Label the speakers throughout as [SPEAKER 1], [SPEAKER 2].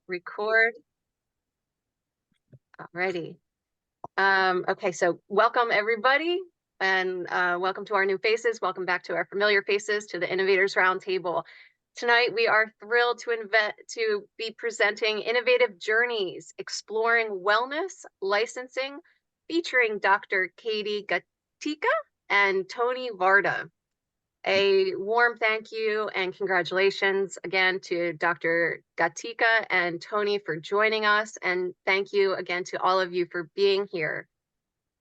[SPEAKER 1] Record. Alrighty. Okay, so welcome everybody, and welcome to our new faces. Welcome back to our familiar faces, to the Innovators Roundtable. Tonight we are thrilled to be presenting Innovative Journeys, Exploring Wellness Licensing, featuring Dr. Katie Gatica and Tony Varda. A warm thank you and congratulations again to Dr. Gatica and Tony for joining us, and thank you again to all of you for being here.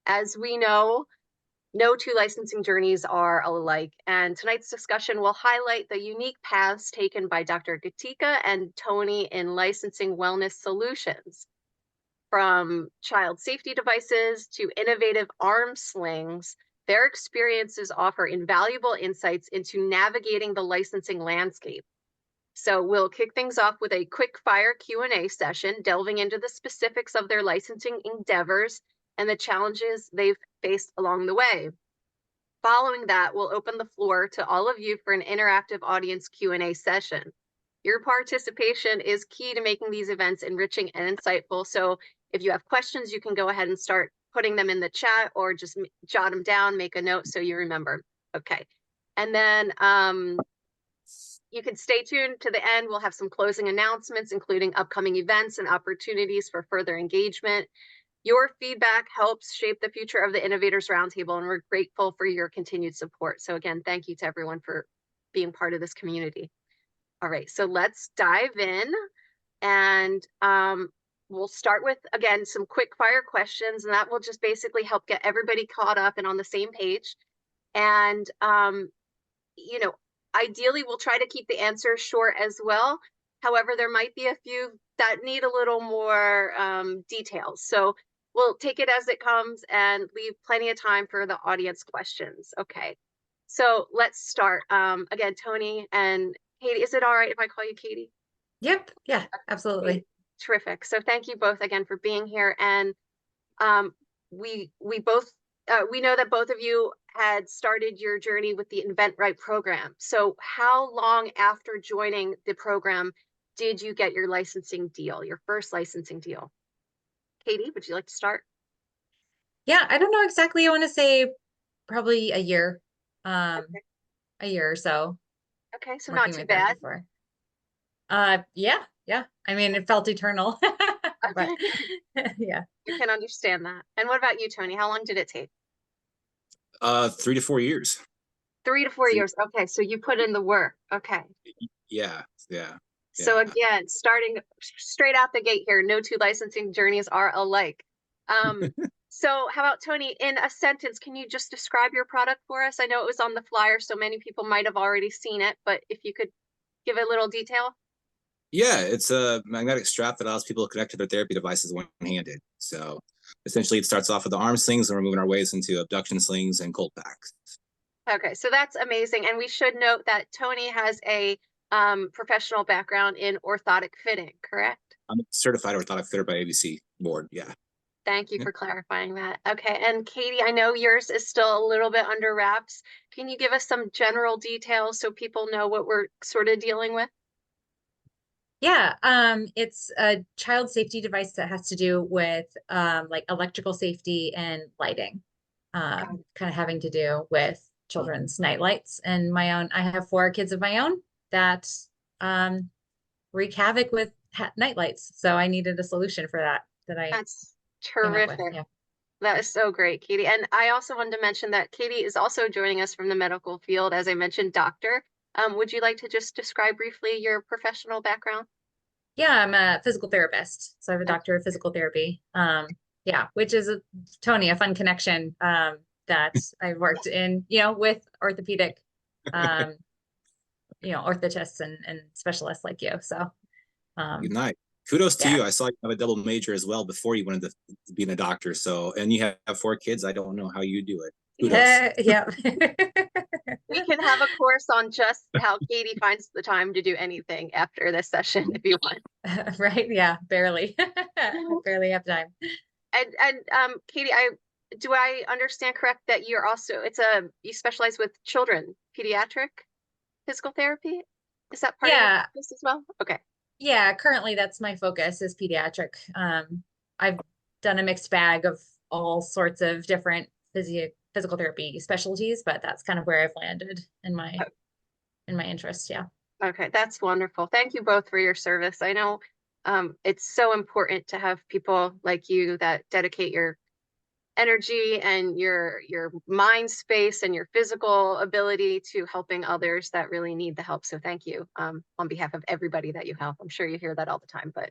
[SPEAKER 1] As we know, no two licensing journeys are alike, and tonight's discussion will highlight the unique paths taken by Dr. Gatica and Tony in licensing wellness solutions, from child safety devices to innovative arm slings. Their experiences offer invaluable insights into navigating the licensing landscape. So we'll kick things off with a quick fire Q&A session, delving into the specifics of their licensing endeavors and the challenges they've faced along the way. Following that, we'll open the floor to all of you for an interactive audience Q&A session. Your participation is key to making these events enriching and insightful. So if you have questions, you can go ahead and start putting them in the chat, or just jot them down, make a note so you remember. Okay. And then you can stay tuned to the end. We'll have some closing announcements, including upcoming events and opportunities for further engagement. Your feedback helps shape the future of the Innovators Roundtable, and we're grateful for your continued support. So again, thank you to everyone for being part of this community. All right, so let's dive in, and we'll start with, again, some quick fire questions, and that will just basically help get everybody caught up and on the same page. And, you know, ideally, we'll try to keep the answers short as well. However, there might be a few that need a little more details. So we'll take it as it comes and leave plenty of time for the audience questions. Okay, so let's start. Again, Tony and Katie, is it all right if I call you Katie?
[SPEAKER 2] Yep. Yeah, absolutely.
[SPEAKER 1] Terrific. So thank you both again for being here. And we know that both of you had started your journey with the Invent Right program. So how long after joining the program did you get your licensing deal, your first licensing deal? Katie, would you like to start?
[SPEAKER 2] Yeah, I don't know exactly. I want to say probably a year,
[SPEAKER 1] Okay.
[SPEAKER 2] a year or so.
[SPEAKER 1] Okay, so not too bad.
[SPEAKER 2] Yeah. I mean, it felt eternal, but yeah.
[SPEAKER 1] You can understand that. And what about you, Tony? How long did it take?
[SPEAKER 3] 3 to 4 years.
[SPEAKER 1] 3 to 4 years. Okay, so you put in the work. Okay.
[SPEAKER 3] Yeah.
[SPEAKER 1] So again, starting straight out the gate here, no two licensing journeys are alike. So how about Tony, in a sentence, can you just describe your product for us? I know it was on the flyer, so many people might have already seen it, but if you could give a little detail.
[SPEAKER 3] Yeah, it's a magnetic strap that allows people to connect to their therapy devices one-handed. So essentially it starts off with the arm slings, and we're moving our ways into abduction slings and cold packs.
[SPEAKER 1] Okay, so that's amazing. And we should note that Tony has a professional background in orthotic fitting, correct?
[SPEAKER 3] I'm a certified orthotic fitter by ABC board, yeah.
[SPEAKER 1] Thank you for clarifying that. Okay, and Katie, I know yours is still a little bit under wraps. Can you give us some general details so people know what we're sort of dealing with?
[SPEAKER 2] Yeah, it's a child safety device that has to do with like electrical safety and lighting, kind of having to do with children's night lights. And I have 4 kids of my own that wreak havoc with night lights. So I needed a solution for that.
[SPEAKER 1] That's terrific. Yeah. That is so great, Katie. And I also wanted to mention that Katie is also joining us from the medical field, as I mentioned, doctor. Would you like to just describe briefly your professional background?
[SPEAKER 2] Yeah, I'm a physical therapist. So I have a doctor of physical therapy. Yeah, which is Tony, a fun connection that I worked in, with orthopedic, orthotists and specialists like you. So
[SPEAKER 3] good night. Kudos to you. I saw you have a double major as well before you went into being a doctor. So, and you have 4 kids. I don't know how you do it. Kudos.
[SPEAKER 2] Yeah.
[SPEAKER 1] We can have a course on just how Katie finds the time to do anything after this session if you want.
[SPEAKER 2] Right. Yeah. Barely. Barely have time.
[SPEAKER 1] And Katie, do I understand correct that you're also, you specialize with children, pediatric physical therapy? Is that part of this as well? Okay.
[SPEAKER 2] Yeah, currently that's my focus is pediatric. I've done a mixed bag of all sorts of different physical therapy specialties, but that's kind of where I've landed in my interest. Yeah.
[SPEAKER 1] Okay, that's wonderful. Thank you both for your service. I know it's so important to have people like you that dedicate your energy and your mind space and your physical ability to helping others that really need the help. So thank you on behalf of everybody that you help. I'm sure you hear that all the time, but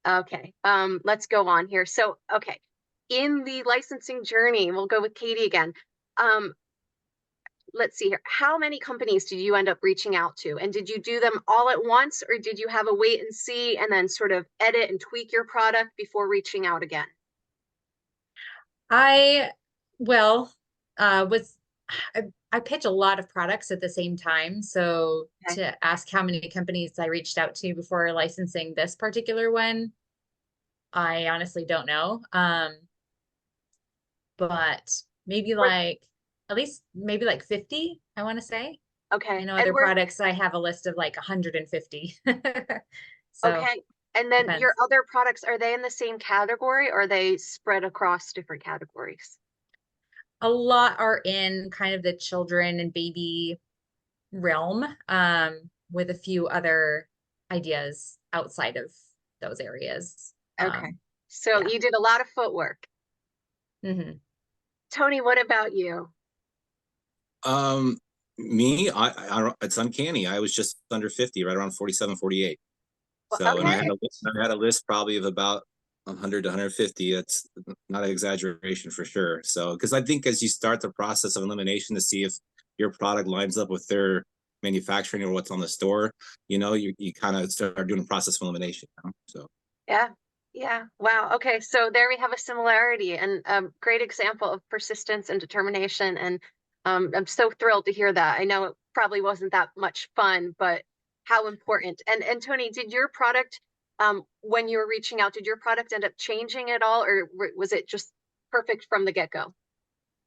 [SPEAKER 1] okay, let's go on here. So, okay, in the licensing journey, we'll go with Katie again. Um, let's see here. How many companies did you end up reaching out to? And did you do them all at once, or did you have a wait and see and then sort of edit and tweak your product before reaching out again?
[SPEAKER 2] I, well, was I pitch a lot of products at the same time. So
[SPEAKER 1] Okay.
[SPEAKER 2] to ask how many companies I reached out to before licensing this particular one, I honestly don't know. But maybe
[SPEAKER 1] We're-
[SPEAKER 2] like at least maybe like 50, I want to say. I
[SPEAKER 1] okay.
[SPEAKER 2] know
[SPEAKER 1] And
[SPEAKER 2] other
[SPEAKER 1] we're
[SPEAKER 2] products, I have a list of like 150. So
[SPEAKER 1] okay. And then your
[SPEAKER 2] depends.
[SPEAKER 1] other products, are they in the same category or are they spread across different categories?
[SPEAKER 2] A lot are in kind of the children and baby realm, with a few other ideas outside of those areas.
[SPEAKER 1] Okay. So
[SPEAKER 2] Yeah.
[SPEAKER 1] you did a lot of footwork.
[SPEAKER 2] Hmm.
[SPEAKER 1] Tony, what about you?
[SPEAKER 3] Um, me, it's uncanny. I was just under 50, right around 47, 48.
[SPEAKER 1] Well,
[SPEAKER 3] So, and
[SPEAKER 1] okay.
[SPEAKER 3] I had a list probably of about 100 to 150. That's not an exaggeration for sure. So, because I think as you start the process of elimination to see if your product lines up with their manufacturing or what's on the store, you kind of start doing a process of elimination. So,
[SPEAKER 1] Yeah. Yeah. Wow. Okay. So there we have a similarity and a great example of persistence and determination. And I'm so thrilled to hear that. I know it probably wasn't that much fun, but how important. And Tony, did your product, when you were reaching out, did your product end up changing at all, or was it just perfect from the get-go?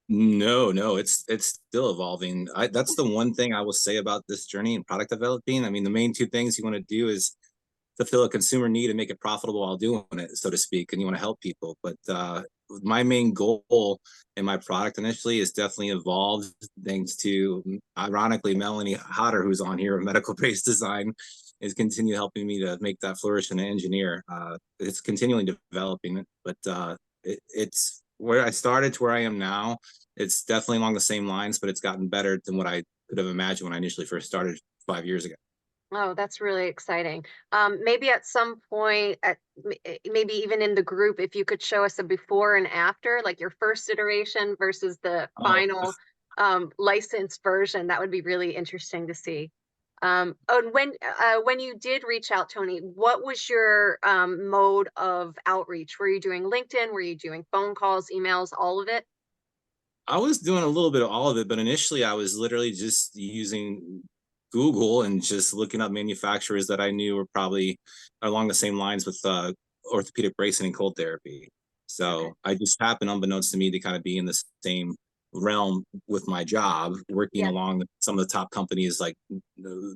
[SPEAKER 3] no, it's still evolving. That's the one thing I will say about this journey in product developing. I mean, the main two things you want to do is fulfill a consumer need and make it profitable while doing it, so to speak, and you want to help people. But my main goal in my product initially is definitely evolved thanks to, ironically, Melanie Hodder, who's on here, medical based design, is continue helping me to make that flourish and engineer. It's continually developing, but it's where I started to where I am now. It's definitely along the same lines, but it's gotten better than what I could have imagined when I initially first started 5 years ago.
[SPEAKER 1] Oh, that's really exciting. Maybe at some point, maybe even in the group, if you could show us a before and after, like your first iteration versus the
[SPEAKER 3] Oh,
[SPEAKER 1] final licensed version, that would be really interesting to see. Oh, and when you did reach out, Tony, what was your mode of outreach? Were you doing LinkedIn? Were you doing phone calls, emails, all of it?
[SPEAKER 3] I was doing a little bit of all of it, but initially I was literally just using Google and just looking up manufacturers that I knew were probably along the same lines with orthopedic bracing and cold therapy.
[SPEAKER 1] Okay.
[SPEAKER 3] So I just happened, unbeknownst to me, to kind of be in the same realm with my job, working
[SPEAKER 1] Yeah.
[SPEAKER 3] along with some of the top companies like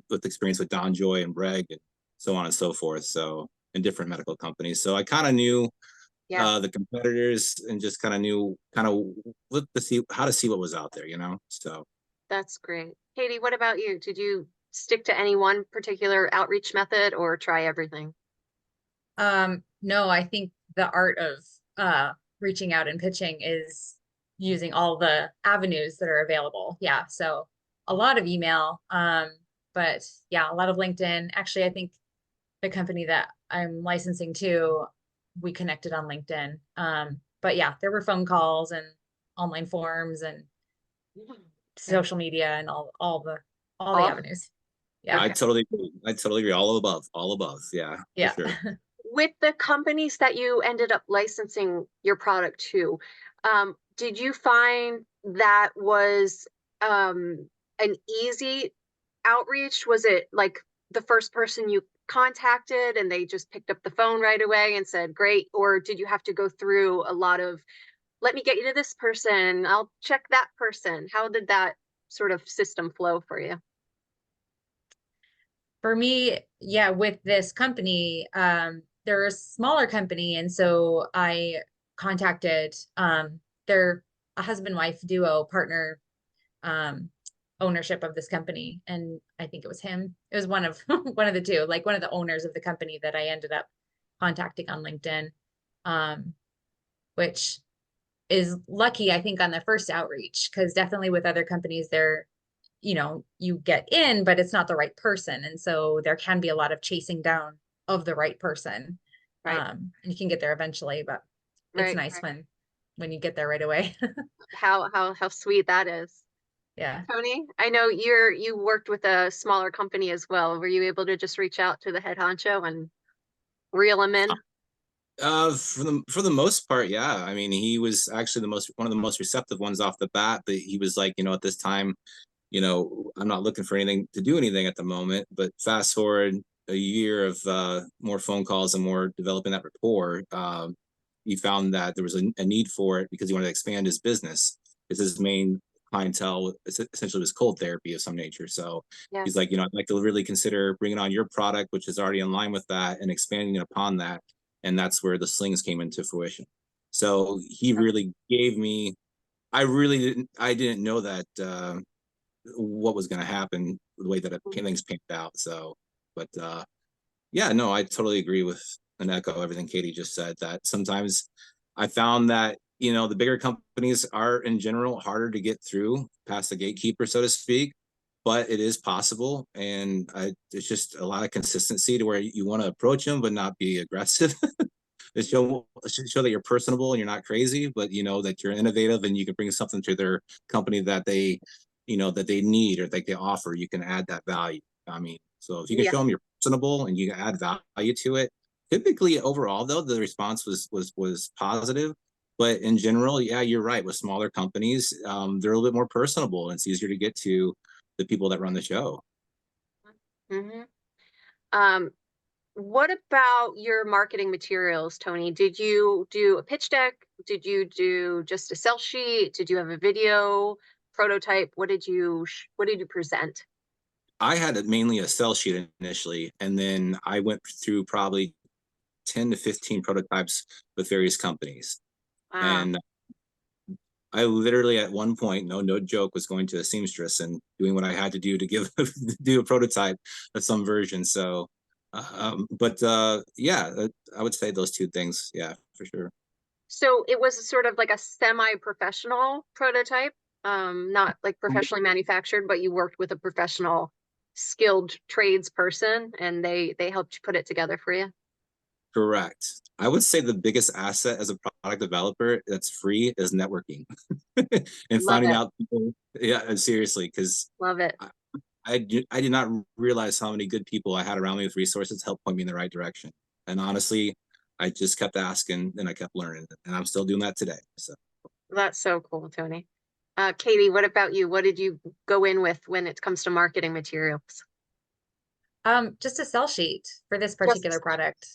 [SPEAKER 3] with experience with Don Joy and Breg and so on and so forth. So in different medical companies. So I kind of knew
[SPEAKER 1] Yeah.
[SPEAKER 3] the competitors and just kind of knew what to see how to see what was out there. So
[SPEAKER 1] That's great. Katie, what about you? Did you stick to any one particular outreach method or try everything?
[SPEAKER 2] No, I think the art of reaching out and pitching is using all the avenues that are available. Yeah, so a lot of email, but yeah, a lot of LinkedIn. Actually, I think the company that I'm licensing to, we connected on LinkedIn. But yeah, there were phone calls and online forums and
[SPEAKER 1] Okay.
[SPEAKER 2] social media and all the
[SPEAKER 1] Oh,
[SPEAKER 2] avenues. Yeah,
[SPEAKER 3] I
[SPEAKER 1] okay.
[SPEAKER 3] totally agree. I totally agree. All above. Yeah, for
[SPEAKER 2] yeah.
[SPEAKER 3] sure.
[SPEAKER 1] With the companies that you ended up licensing your product to, did you find that was an easy outreach? Was it like the first person you contacted and they just picked up the phone right away and said, great? Or did you have to go through a lot of, let me get you to this person, I'll check that person? How did that sort of system flow for you?
[SPEAKER 2] For me, yeah, with this company, they're a smaller company, and so I contacted they're a husband-wife duo partner um ownership of this company, and I think it was him. It was one of one of the two, like one of the owners of the company that I ended up contacting on LinkedIn, um, which is lucky, I think, on the first outreach, because definitely with other companies, they're, you know, you get in, but it's not the right person. And so there can be a lot of chasing down of the right person.
[SPEAKER 1] Right.
[SPEAKER 2] And you can get there eventually, but it's
[SPEAKER 1] Right.
[SPEAKER 2] nice when you get there right away.
[SPEAKER 1] How sweet that is.
[SPEAKER 2] Yeah.
[SPEAKER 1] Tony, I know you worked with a smaller company as well. Were you able to just reach out to the head honcho and reel him in?
[SPEAKER 3] For the most part, yeah. I mean, he was actually one of the most receptive ones off the bat. But he was like, at this time, I'm not looking for anything to do anything at the moment. But fast forward a year of more phone calls and more developing that rapport, he found that there was a need for it because he wanted to expand his business. Because his main clientele essentially was cold therapy of some nature. So
[SPEAKER 1] Yeah.
[SPEAKER 3] he's like, I'd like to really consider bringing on your product, which is already in line with that, and expanding upon that. And that's where the slings came into fruition. So he really gave me. I didn't know that what was going to happen the way that things panned out. So, but yeah, no, I totally agree with and echo everything Katie just said. That sometimes I found that the bigger companies are in general harder to get through past the gatekeeper, so to speak. But it is possible, and it's just a lot of consistency to where you want to approach them, but not be aggressive. show that you're personable and you're not crazy, but that you're innovative and you can bring something to their company that they that they need or that they offer. You can add that value. I mean, so if you can
[SPEAKER 1] Yeah.
[SPEAKER 3] show them you're personable and you add value to it, typically overall though the response was positive. But in general, yeah, you're right. With smaller companies, they're a little bit more personable and it's easier to get to the people that run the show.
[SPEAKER 1] Mm-hmm. Um, what about your marketing materials, Tony? Did you do a pitch deck? Did you do just a sell sheet? Did you have a video prototype? What did you present?
[SPEAKER 3] I had mainly a sell sheet initially, and then I went through probably 10 to 15 prototypes with various companies.
[SPEAKER 1] Wow.
[SPEAKER 3] And I literally at one point, no joke, was going to a seamstress and doing what I had to do to do a prototype of some version. So, but yeah, I would say those two things. Yeah, for sure.
[SPEAKER 1] So it was sort of like a semi-professional prototype, not like professionally manufactured, but you worked with a professional, skilled tradesperson, and they helped you put it together for you.
[SPEAKER 3] Correct. I would say the biggest asset as a product developer that's free is networking and
[SPEAKER 1] Love
[SPEAKER 3] finding
[SPEAKER 1] it.
[SPEAKER 3] out people. Yeah, seriously, because
[SPEAKER 1] Love it.
[SPEAKER 3] I did not realize how many good people I had around me with resources to help point me in the right direction. And honestly, I just kept asking and I kept learning, and I'm still doing that today. So
[SPEAKER 1] That's so cool, Tony. Katie, what about you? What did you go in with when it comes to marketing materials?
[SPEAKER 2] Just a sell sheet for this
[SPEAKER 1] Just
[SPEAKER 2] particular product.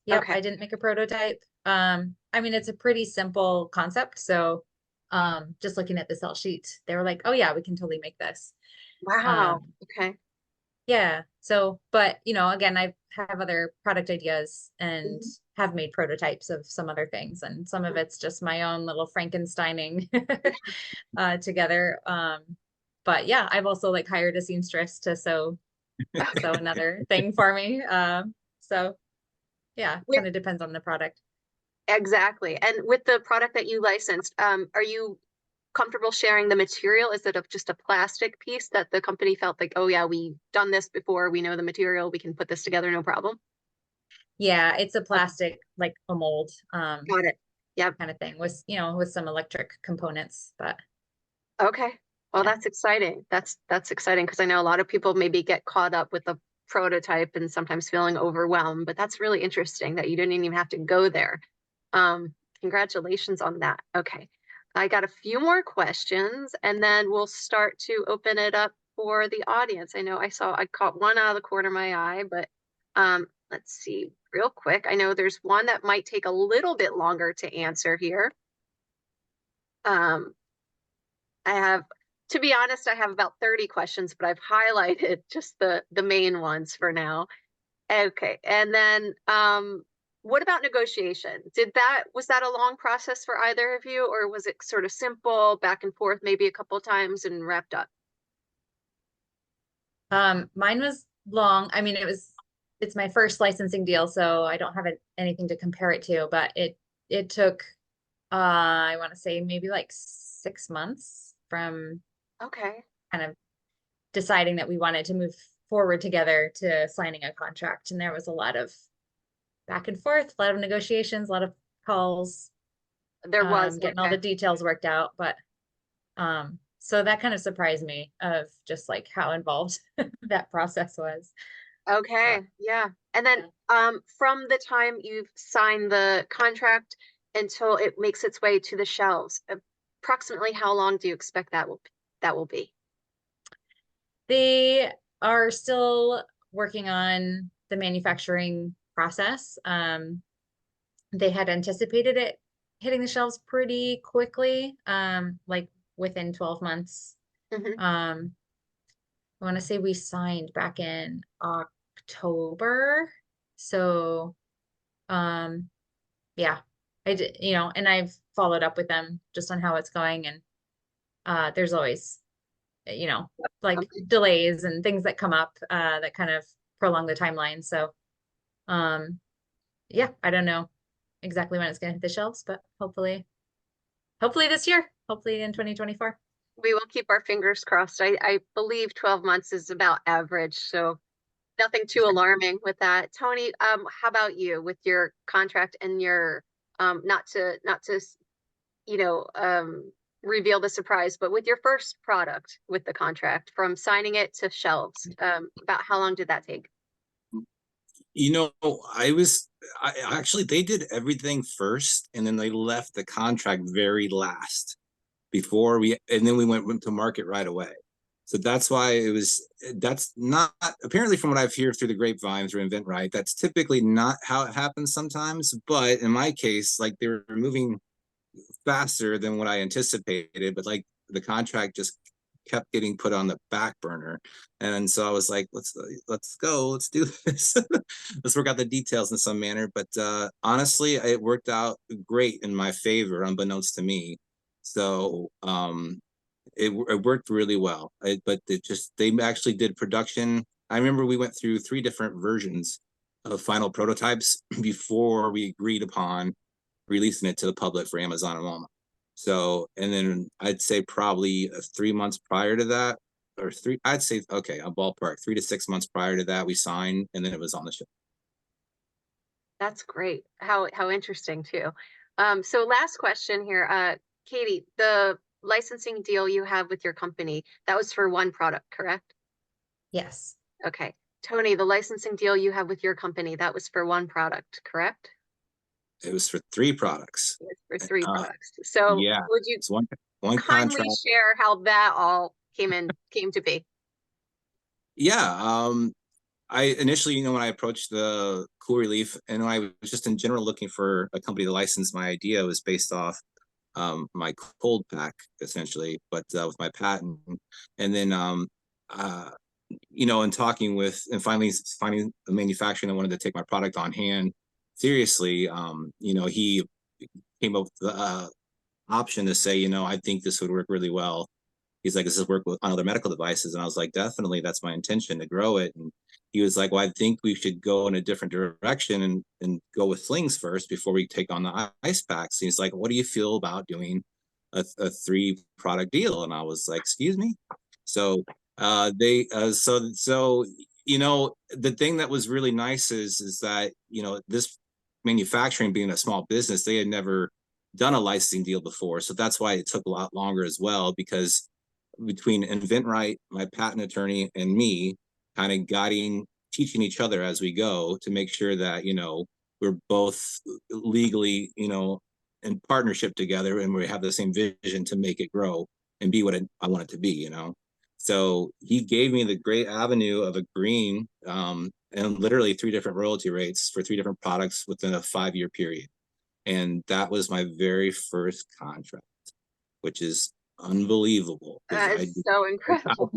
[SPEAKER 2] Yep,
[SPEAKER 1] okay.
[SPEAKER 2] I didn't make a prototype. I mean, it's a pretty simple concept. So just looking at the sell sheet, they were like, oh yeah, we can totally make this.
[SPEAKER 1] Wow.
[SPEAKER 2] Um,
[SPEAKER 1] Okay.
[SPEAKER 2] yeah. So, but again, I have other product ideas and
[SPEAKER 1] Mhm.
[SPEAKER 2] have made prototypes of some other things, and some of it's just my own little Frankensteining together. But yeah, I've also like hired a seamstress to sew another thing for me. So yeah,
[SPEAKER 1] With
[SPEAKER 2] kind of depends on the product.
[SPEAKER 1] exactly. And with the product that you licensed, are you comfortable sharing the material? Is it just a plastic piece that the company felt like, oh yeah, we've done this before, we know the material, we can put this together, no problem?
[SPEAKER 2] Yeah, it's a
[SPEAKER 1] Okay,
[SPEAKER 2] plastic, like a mold,
[SPEAKER 1] got it. Yep.
[SPEAKER 2] kind of thing with, with some electric components, but
[SPEAKER 1] Okay. Well,
[SPEAKER 2] yeah.
[SPEAKER 1] that's exciting. That's exciting because I know a lot of people maybe get caught up with the prototype and sometimes feeling overwhelmed, but that's really interesting that you didn't even have to go there. Congratulations on that. Okay. I got a few more questions and then we'll start to open it up for the audience. I know I caught one out of the corner of my eye, but let's see real quick. I know there's one that might take a little bit longer to answer here. Um, I have, to be honest, I have about 30 questions, but I've highlighted just the main ones for now. Okay. And then what about negotiation? Was that a long process for either of you, or was it sort of simple, back and forth, maybe a couple of times and wrapped up?
[SPEAKER 2] Mine was long. I mean, it's my first licensing deal, so I don't have anything to compare it to, but it took I want to say maybe like 6 months from
[SPEAKER 1] Okay.
[SPEAKER 2] kind of deciding that we wanted to move forward together to signing a contract. And there was a lot of back and forth, a lot of negotiations, a lot of calls,
[SPEAKER 1] There was,
[SPEAKER 2] getting all
[SPEAKER 1] okay.
[SPEAKER 2] the details worked out. But so that kind of surprised me of just like how involved that process was.
[SPEAKER 1] Okay, yeah. And then from the time you've signed the contract until it makes its way to the shelves, approximately how long do you expect that will be?
[SPEAKER 2] They are still working on the manufacturing process. They had anticipated it hitting the shelves pretty quickly, like within 12 months.
[SPEAKER 1] Mhm.
[SPEAKER 2] I want to say we signed back in October. So, yeah, I did, and I've followed up with them just on how it's going. And there's always, like
[SPEAKER 1] Okay.
[SPEAKER 2] delays and things that come up that kind of prolong the timeline. So, yeah, I don't know exactly when it's going to hit the shelves, but hopefully this year, hopefully in 2024.
[SPEAKER 1] We will keep our fingers crossed. I believe 12 months is about average, so nothing too alarming with that. Tony, how about you with your contract and your not to you know, reveal the surprise, but with your first product with the contract, from signing it to shelves, about how long did that take?
[SPEAKER 3] You know, I actually, they did everything first and then they left the contract very last and then we went to market right away. So that's why that's not, apparently from what I've heard through the grapevine through Invent Right, that's typically not how it happens sometimes. But in my case, like they were moving faster than what I anticipated, but like the contract just kept getting put on the back burner. And so I was like, let's go, let's do this. Let's work out the details in some manner. But honestly, it worked out great in my favor, unbeknownst to me. So it worked really well. But they actually did production. I remember we went through 3 different versions of final prototypes before we agreed upon releasing it to the public for Amazon and Walmart. So, and then I'd say probably 3 months prior to that, I'd say, okay, a ballpark, 3 to 6 months prior to that, we signed, and then it was on the show.
[SPEAKER 1] That's great. How interesting too. So last question here, Katie, the licensing deal you have with your company, that was for one product, correct?
[SPEAKER 2] Yes.
[SPEAKER 1] Okay. Tony, the licensing deal you have with your company, that was for one product, correct?
[SPEAKER 3] It was for 3 products.
[SPEAKER 1] It's for 3
[SPEAKER 3] Uh,
[SPEAKER 1] products. So
[SPEAKER 3] yeah,
[SPEAKER 1] would you
[SPEAKER 3] it's one
[SPEAKER 1] kindly
[SPEAKER 3] contract.
[SPEAKER 1] share how that all came to be?
[SPEAKER 3] Yeah, I initially, when I approached the Cool Relief, and I was just in general looking for a company to license my idea, was based off my cold pack essentially, but with my patent, and then and talking with and finally finding a manufacturer that wanted to take my product on hand seriously. He came up with the option to say, I think this would work really well. He's like, does this work on other medical devices? And I was like, definitely, that's my intention to grow it. And he was like, well, I think we should go in a different direction and go with slings first before we take on the ice packs. And he's like, what do you feel about doing a 3 product deal? And I was like, excuse me. So the thing that was really nice is that, this manufacturing being a small business, they had never done a licensing deal before. So that's why it took a lot longer as well, because between InventRight, my patent attorney, and me, kind of teaching each other as we go to make sure that, we're both legally, in partnership together, and we have the same vision to make it grow and be what I want it to be, So he gave me the great avenue of agreeing, and literally 3 different royalty rates for 3 different products within a 5-year period. And that was my very first contract, which is unbelievable. Because
[SPEAKER 1] That is so incredible.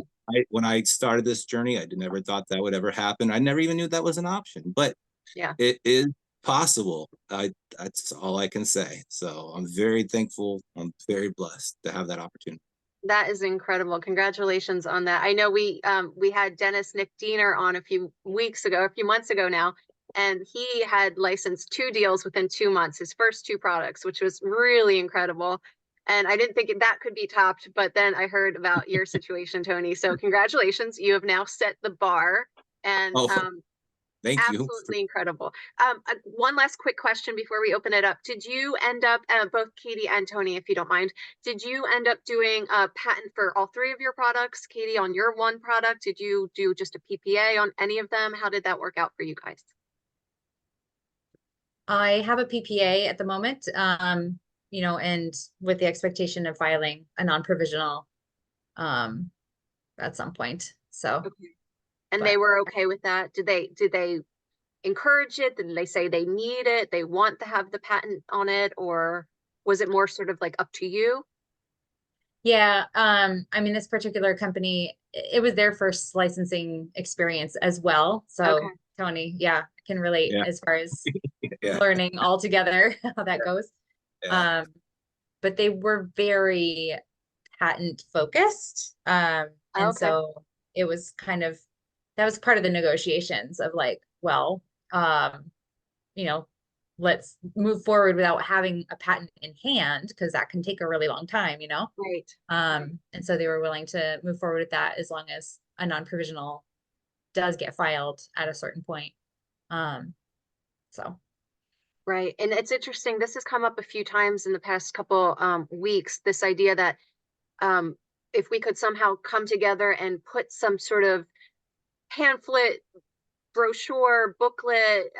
[SPEAKER 3] when I started this journey, I never thought that would ever happen. I never even knew that was an option, but
[SPEAKER 1] Yeah.
[SPEAKER 3] it is possible. That's all I can say. So I'm very thankful. I'm very blessed to have that opportunity.
[SPEAKER 1] That is incredible. Congratulations on that. I know we had Dennis Nick Diener on a few months ago now, and he had licensed 2 deals within 2 months, his first 2 products, which was really incredible. And I didn't think that could be topped, but then I heard about your situation, Tony. So congratulations. You have now set the bar, and
[SPEAKER 3] Oh, thank you.
[SPEAKER 1] absolutely incredible. One last quick question before we open it up. Did you end up, both Katie and Tony, if you don't mind, did you end up doing a patent for all 3 of your products? Katie, on your one product, did you do just a PPA on any of them? How did that work out for you guys?
[SPEAKER 2] I have a PPA at the moment, you know, and with the expectation of filing a non-provisional at some point. So,
[SPEAKER 1] Okay. And
[SPEAKER 2] but
[SPEAKER 1] they were okay with that? Did they encourage it? Did they say they need it? They want to have the patent on it? Or was it more sort of like up to you?
[SPEAKER 2] yeah, I mean, this particular company, it was their first licensing experience as well. So,
[SPEAKER 1] Okay.
[SPEAKER 2] Tony, yeah, I can relate
[SPEAKER 3] Yeah,
[SPEAKER 2] as far as
[SPEAKER 3] yeah,
[SPEAKER 2] learning all together how that goes.
[SPEAKER 3] yeah.
[SPEAKER 2] But they were very patent focused. And
[SPEAKER 1] Okay.
[SPEAKER 2] so it was kind of, that was part of the negotiations of like, well, you know, let's move forward without having a patent in hand because that can take a really long time, you know?
[SPEAKER 1] Right.
[SPEAKER 2] And so they were willing to move forward with that as long as a non-provisional does get filed at a certain point. So
[SPEAKER 1] Right. And it's interesting. This has come up a few times in the past couple weeks, this idea that um, if we could somehow come together and put some sort of pamphlet, brochure, booklet,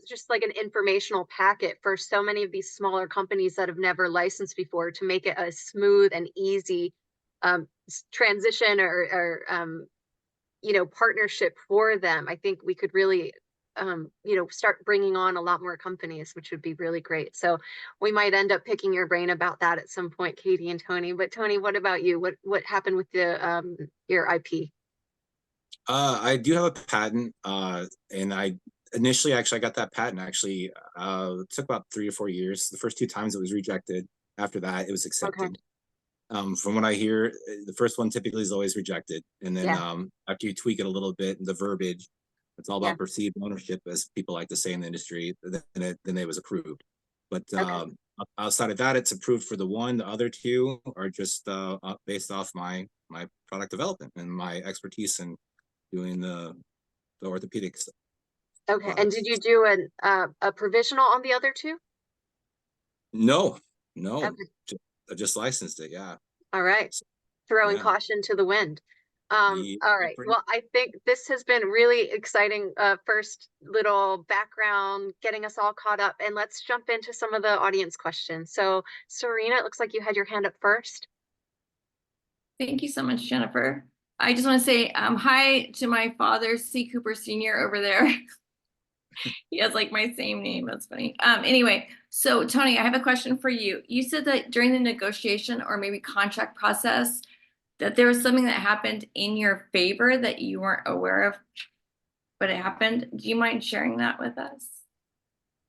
[SPEAKER 1] just like an informational packet for so many of these smaller companies that have never licensed before to make it a smooth and easy transition or partnership for them. I think we could really start bringing on a lot more companies, which would be really great. So we might end up picking your brain about that at some point, Katie and Tony. But Tony, what about you? What happened with the your IP?
[SPEAKER 3] I do have a patent, and I initially actually I got that patent actually. It took about 3 or 4 years. The first 2 times it was rejected. After that, it was
[SPEAKER 1] Okay.
[SPEAKER 3] accepted. From what I hear, the first one typically is always rejected, and then
[SPEAKER 1] Yeah.
[SPEAKER 3] after you tweak it a little bit, the verbiage, it's all
[SPEAKER 1] Yeah.
[SPEAKER 3] about perceived ownership, as people like to say in the industry. Then it was approved. But
[SPEAKER 1] Okay.
[SPEAKER 3] outside of that, it's approved for the one. The other 2 are just based off my product development and my expertise in doing the orthopedic
[SPEAKER 1] Okay. And
[SPEAKER 3] products.
[SPEAKER 1] did you do a provisional on the other 2?
[SPEAKER 3] No, no,
[SPEAKER 1] Okay.
[SPEAKER 3] I just licensed it. Yeah,
[SPEAKER 1] All right.
[SPEAKER 3] so,
[SPEAKER 1] Throwing
[SPEAKER 3] yeah.
[SPEAKER 1] caution to the wind.
[SPEAKER 3] Yeah,
[SPEAKER 1] All right. Well, I think this has been really exciting. First little background, getting us all caught up, and let's jump into some of the audience questions. So, Serena, it looks like you had your hand up first.
[SPEAKER 4] Thank you so much, Jennifer. I just want to say hi to my father, C. Cooper Sr. over there. He has like my same name. That's funny. Anyway, so Tony, I have a question for you. You said that during the negotiation or maybe contract process, that there was something that happened in your favor that you weren't aware of, but it happened. Do you mind sharing that with us?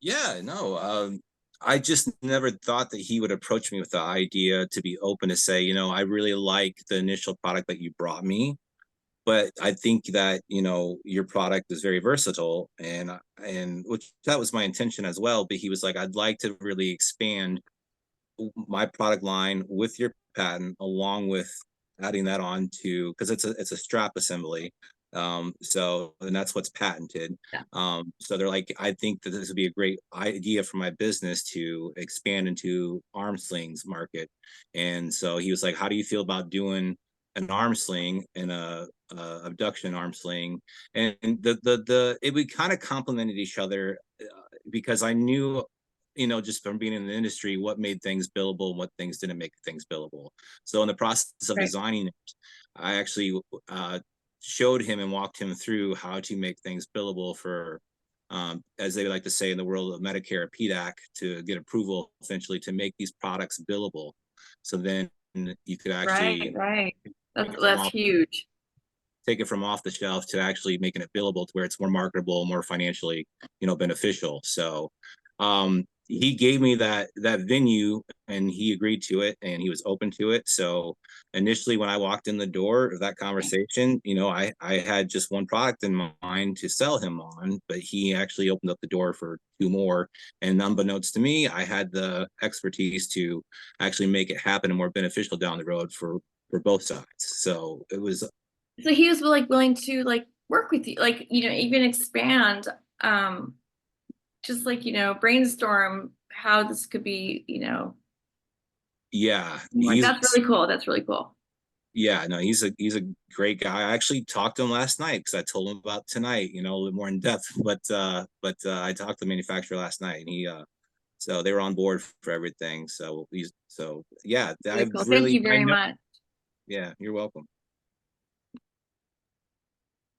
[SPEAKER 3] Yeah, no. I just never thought that he would approach me with the idea to be open to say, I really like the initial product that you brought me, but I think that your product is very versatile, and which that was my intention as well. But he was like, I'd like to really expand my product line with your patent, along with adding that on to, because it's a strap assembly. So, and that's what's patented.
[SPEAKER 2] Yeah.
[SPEAKER 3] So they're like, I think that this would be a great idea for my business to expand into arm slings market. And so he was like, how do you feel about doing an arm sling and a abduction arm sling? And we kind of complemented each other, because I knew, just from being in the industry, what made things billable and what things didn't make things billable. So in the process of
[SPEAKER 2] Right.
[SPEAKER 3] designing it, I actually showed him and walked him through how to make things billable for, as they like to say in the world of Medicare, PDAC, to get approval essentially to make these products billable. So then you could
[SPEAKER 4] Right,
[SPEAKER 3] actually
[SPEAKER 4] right.
[SPEAKER 3] take it from
[SPEAKER 4] That's
[SPEAKER 3] off,
[SPEAKER 4] huge.
[SPEAKER 3] take it from off the shelf to actually making it billable to where it's more marketable, more financially, beneficial. So he gave me that venue, and he agreed to it, and he was open to it. So initially when I walked in the door of that conversation, I had just one product in mind to sell him on, but he actually opened up the door for two more. And unbeknownst to me, I had the expertise to actually make it happen and more beneficial down the road for both sides. So it was.
[SPEAKER 4] So he was like willing to like work with you, like, even expand, just like, brainstorm how this could be,
[SPEAKER 3] Yeah,
[SPEAKER 4] like, that's really cool. That's really cool.
[SPEAKER 3] yeah, no, he's a great guy. I actually talked to him last night because I told him about tonight, a little more in depth. But I talked to the manufacturer last night, and so they were on board for everything. So yeah,
[SPEAKER 4] Really
[SPEAKER 3] I've
[SPEAKER 4] cool. Thank
[SPEAKER 3] really,
[SPEAKER 4] you very much.
[SPEAKER 3] yeah, you're welcome.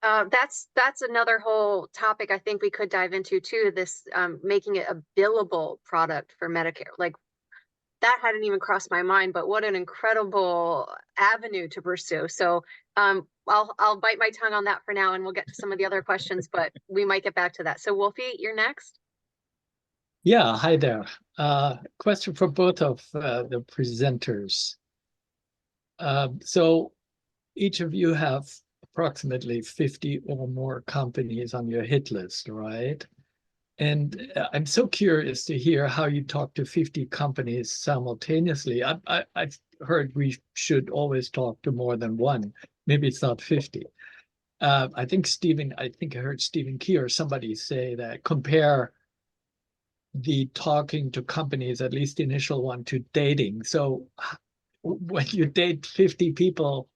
[SPEAKER 1] That's another whole topic I think we could dive into too, this making it a billable product for Medicare. Like that hadn't even crossed my mind, but what an incredible avenue to pursue. So I'll bite my tongue on that for now, and we'll get to some of the other questions, but we might get back to that. So Wolfie, you're next.
[SPEAKER 5] Yeah, hi there. Question for both of the presenters. So each of you have approximately 50 or more companies on your hit list, right? And I'm so curious to hear how you talk to 50 companies simultaneously. I've heard we should always talk to more than one. Maybe it's not 50. I think I heard Stephen Key or somebody say that compare the talking to companies, at least the initial one, to dating. So when you date 50 people,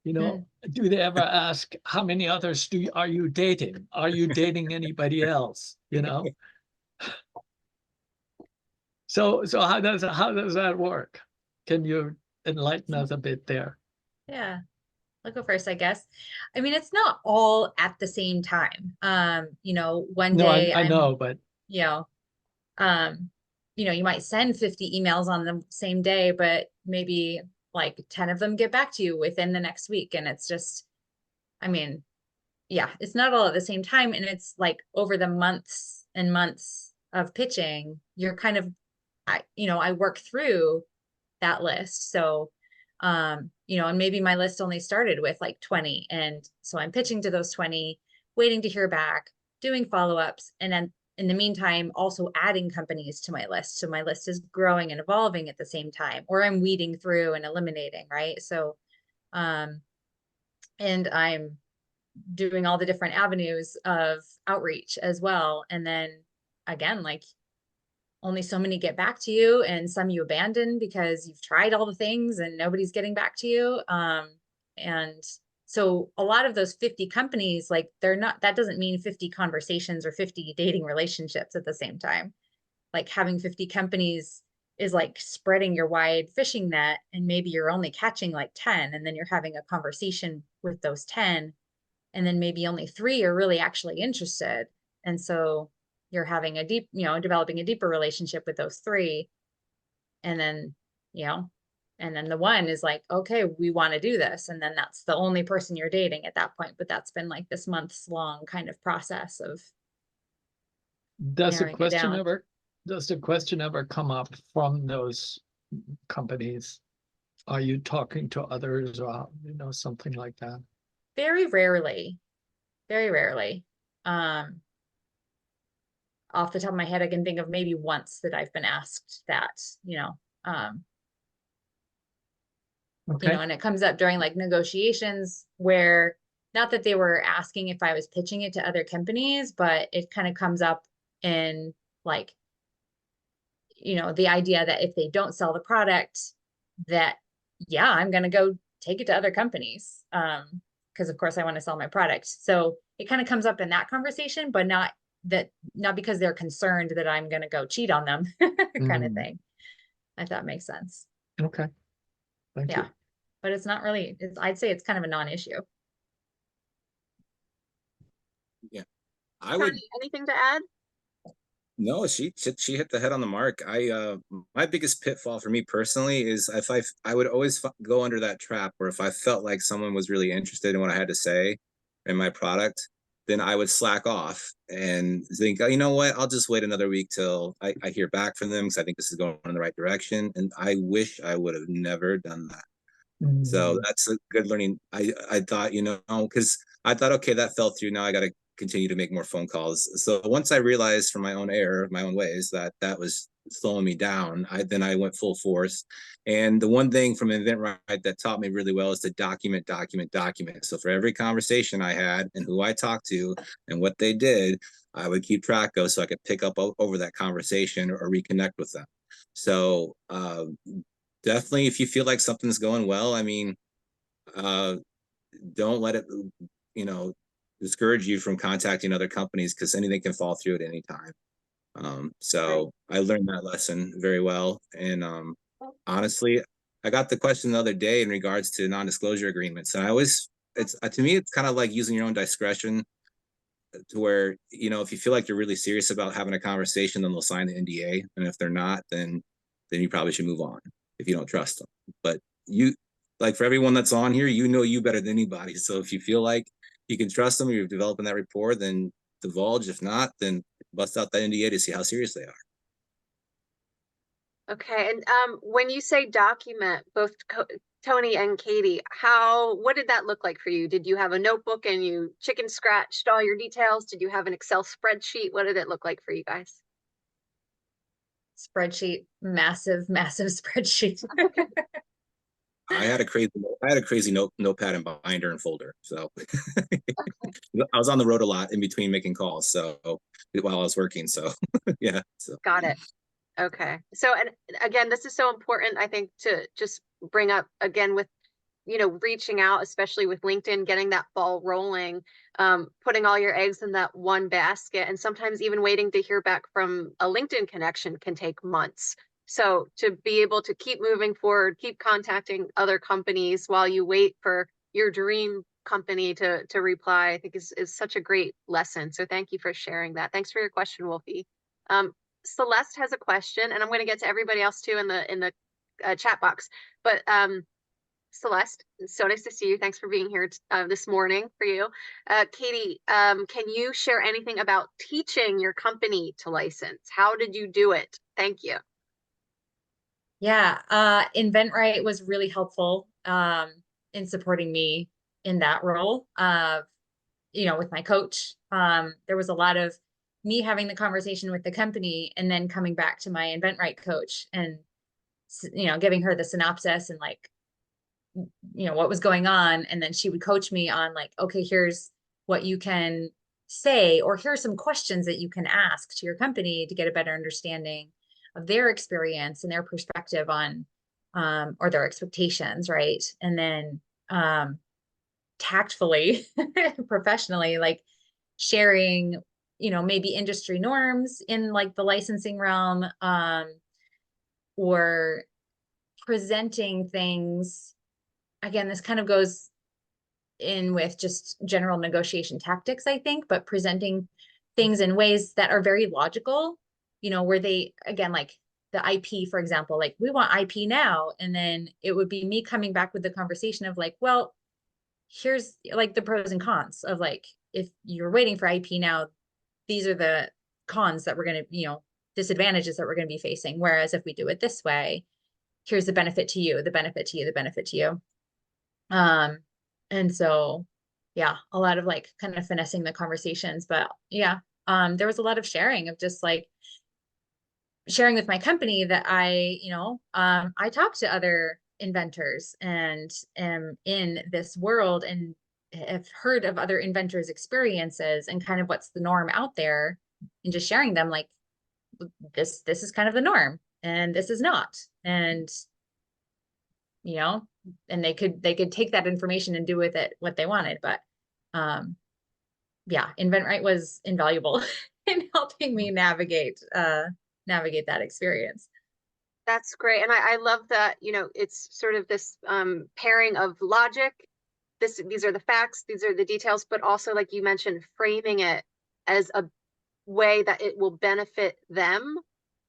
[SPEAKER 5] do they ever ask how many others are you dating? Are you dating anybody else? So how does that work? Can you enlighten us a bit there?
[SPEAKER 2] Yeah, I'll go first, I guess. I mean, it's not all at the same time. One
[SPEAKER 5] No,
[SPEAKER 2] day
[SPEAKER 5] I know, but
[SPEAKER 2] you know, um, you might send 50 emails on the same day, but maybe like 10 of them get back to you within the next week. And it's just, I mean, yeah, it's not all at the same time. And it's like over the months and months of pitching, you're kind of, I work through that list. So, and maybe my list only started with like 20. And so I'm pitching to those 20, waiting to hear back, doing follow-ups. And then in the meantime, also adding companies to my list. So my list is growing and evolving at the same time, or I'm weeding through and eliminating, right? So, and I'm doing all the different avenues of outreach as well. And then again, like only so many get back to you, and some you abandon because you've tried all the things and nobody's getting back to you. And so a lot of those 50 companies, like that doesn't mean 50 conversations or 50 dating relationships at the same time. Like having 50 companies is like spreading your wide fishing net, and maybe you're only catching like 10, and then you're having a conversation with those 10, and then maybe only 3 are really actually interested. And so you're having developing a deeper relationship with those 3. And then, and then the one is like, okay, we want to do this. And then that's the only person you're dating at that point. But that's been like this months long kind of process of
[SPEAKER 5] does the
[SPEAKER 2] narrowing it down.
[SPEAKER 5] question ever come up from those companies? Are you talking to others, or something like that?
[SPEAKER 2] Very rarely. Very rarely. Off the top of my head, I can think of maybe once that I've been asked that,
[SPEAKER 5] Okay.
[SPEAKER 2] and it comes up during like negotiations where, not that they were asking if I was pitching it to other companies, but it kind of comes up in like, the idea that if they don't sell the product, that, yeah, I'm going to go take it to other companies. Because of course I want to sell my product. So it kind of comes up in that conversation, but not because they're concerned that I'm going to go cheat on them kind of thing. If that makes sense.
[SPEAKER 5] Okay. Thank you.
[SPEAKER 2] But it's not really, I'd say it's kind of a non-issue.
[SPEAKER 3] Yeah.
[SPEAKER 1] Tony, anything to add?
[SPEAKER 3] No, she hit the head on the mark. My biggest pitfall for me personally is if I would always go under that trap where if I felt like someone was really interested in what I had to say in my product, then I would slack off and think, oh, you know what, I'll just wait another week till I hear back from them because I think this is going in the right direction. And I wish I would have never done that. So that's a good learning. I thought, because I thought, okay, that fell through. Now I got to continue to make more phone calls. So once I realized from my own error, my own ways, that was slowing me down, then I went full force. And the one thing from Eventbrite that taught me really well is to document. So for every conversation I had and who I talked to and what they did, I would keep track of so I could pick up over that conversation or reconnect with them. So definitely, if you feel like something's going well, I mean, don't let it, discourage you from contacting other companies because anything can fall through at any time. So I learned that lesson very well. And honestly, I got the question the other day in regards to non-disclosure agreements. And to me, it's kind of like using your own discretion to where, if you feel like you're really serious about having a conversation, then they'll sign the NDA. And if they're not, then you probably should move on if you don't trust them. But like for everyone that's on here, you better than anybody. So if you feel like you can trust them, you're developing that rapport, then divulge. If not, then bust out that NDA to see how serious they are.
[SPEAKER 1] Okay, and when you say document, both Tony and Katie, what did that look like for you? Did you have a notebook and you chicken scratched all your details? Did you have an Excel spreadsheet? What did it look like for you guys?
[SPEAKER 2] Spreadsheet, massive spreadsheet.
[SPEAKER 3] I had a crazy notepad and binder and folder. So I was on the road a lot in between making calls. So while I was working, so yeah. So.
[SPEAKER 1] Got it. Okay. So, and again, this is so important, I think, to just bring up again with, reaching out, especially with LinkedIn, getting that ball rolling, putting all your eggs in that one basket. And sometimes even waiting to hear back from a LinkedIn connection can take months. So to be able to keep moving forward, keep contacting other companies while you wait for your dream company to reply, I think is such a great lesson. So thank you for sharing that. Thanks for your question, Wolfie. Celeste has a question, and I'm going to get to everybody else too in the chat box. But Celeste, it's so nice to see you. Thanks for being here this morning for you. Katie, can you share anything about teaching your company to license? How did you do it? Thank you.
[SPEAKER 2] Yeah, Inventwrite was really helpful in supporting me in that role. With my coach, there was a lot of me having the conversation with the company and then coming back to my Inventwrite coach and, giving her the synopsis and what was going on. And then she would coach me on okay, here's what you can say, or here's some questions that you can ask to your company to get a better understanding of their experience and their perspective on, or their expectations. Right. And then, tactfully, professionally, sharing, maybe industry norms in the licensing realm, or presenting things. Again, this kind of goes in with just general negotiation tactics, I think, but presenting things in ways that are very logical, where they, again, the IP, for example, we want IP now. And then it would be me coming back with the conversation of well, here's the pros and cons of if you're waiting for IP now, these are the cons that we're going to, disadvantages that we're going to be facing. Whereas if we do it this way, here's the benefit to you, the benefit to you, the benefit to you. And so, yeah, a lot of kind of finessing the conversations, but yeah, there was a lot of sharing of just sharing with my company that I talk to other inventors and am in this world and have heard of other inventors' experiences and kind of what's the norm out there, and just sharing them this is kind of the norm and this is not. And and they could take that information and do with it what they wanted. But yeah, Inventwrite was invaluable in helping me navigate that experience.
[SPEAKER 1] That's great. And I love that, it's sort of this pairing of logic. These are the facts, these are the details, but also, like you mentioned, framing it as a way that it will benefit them,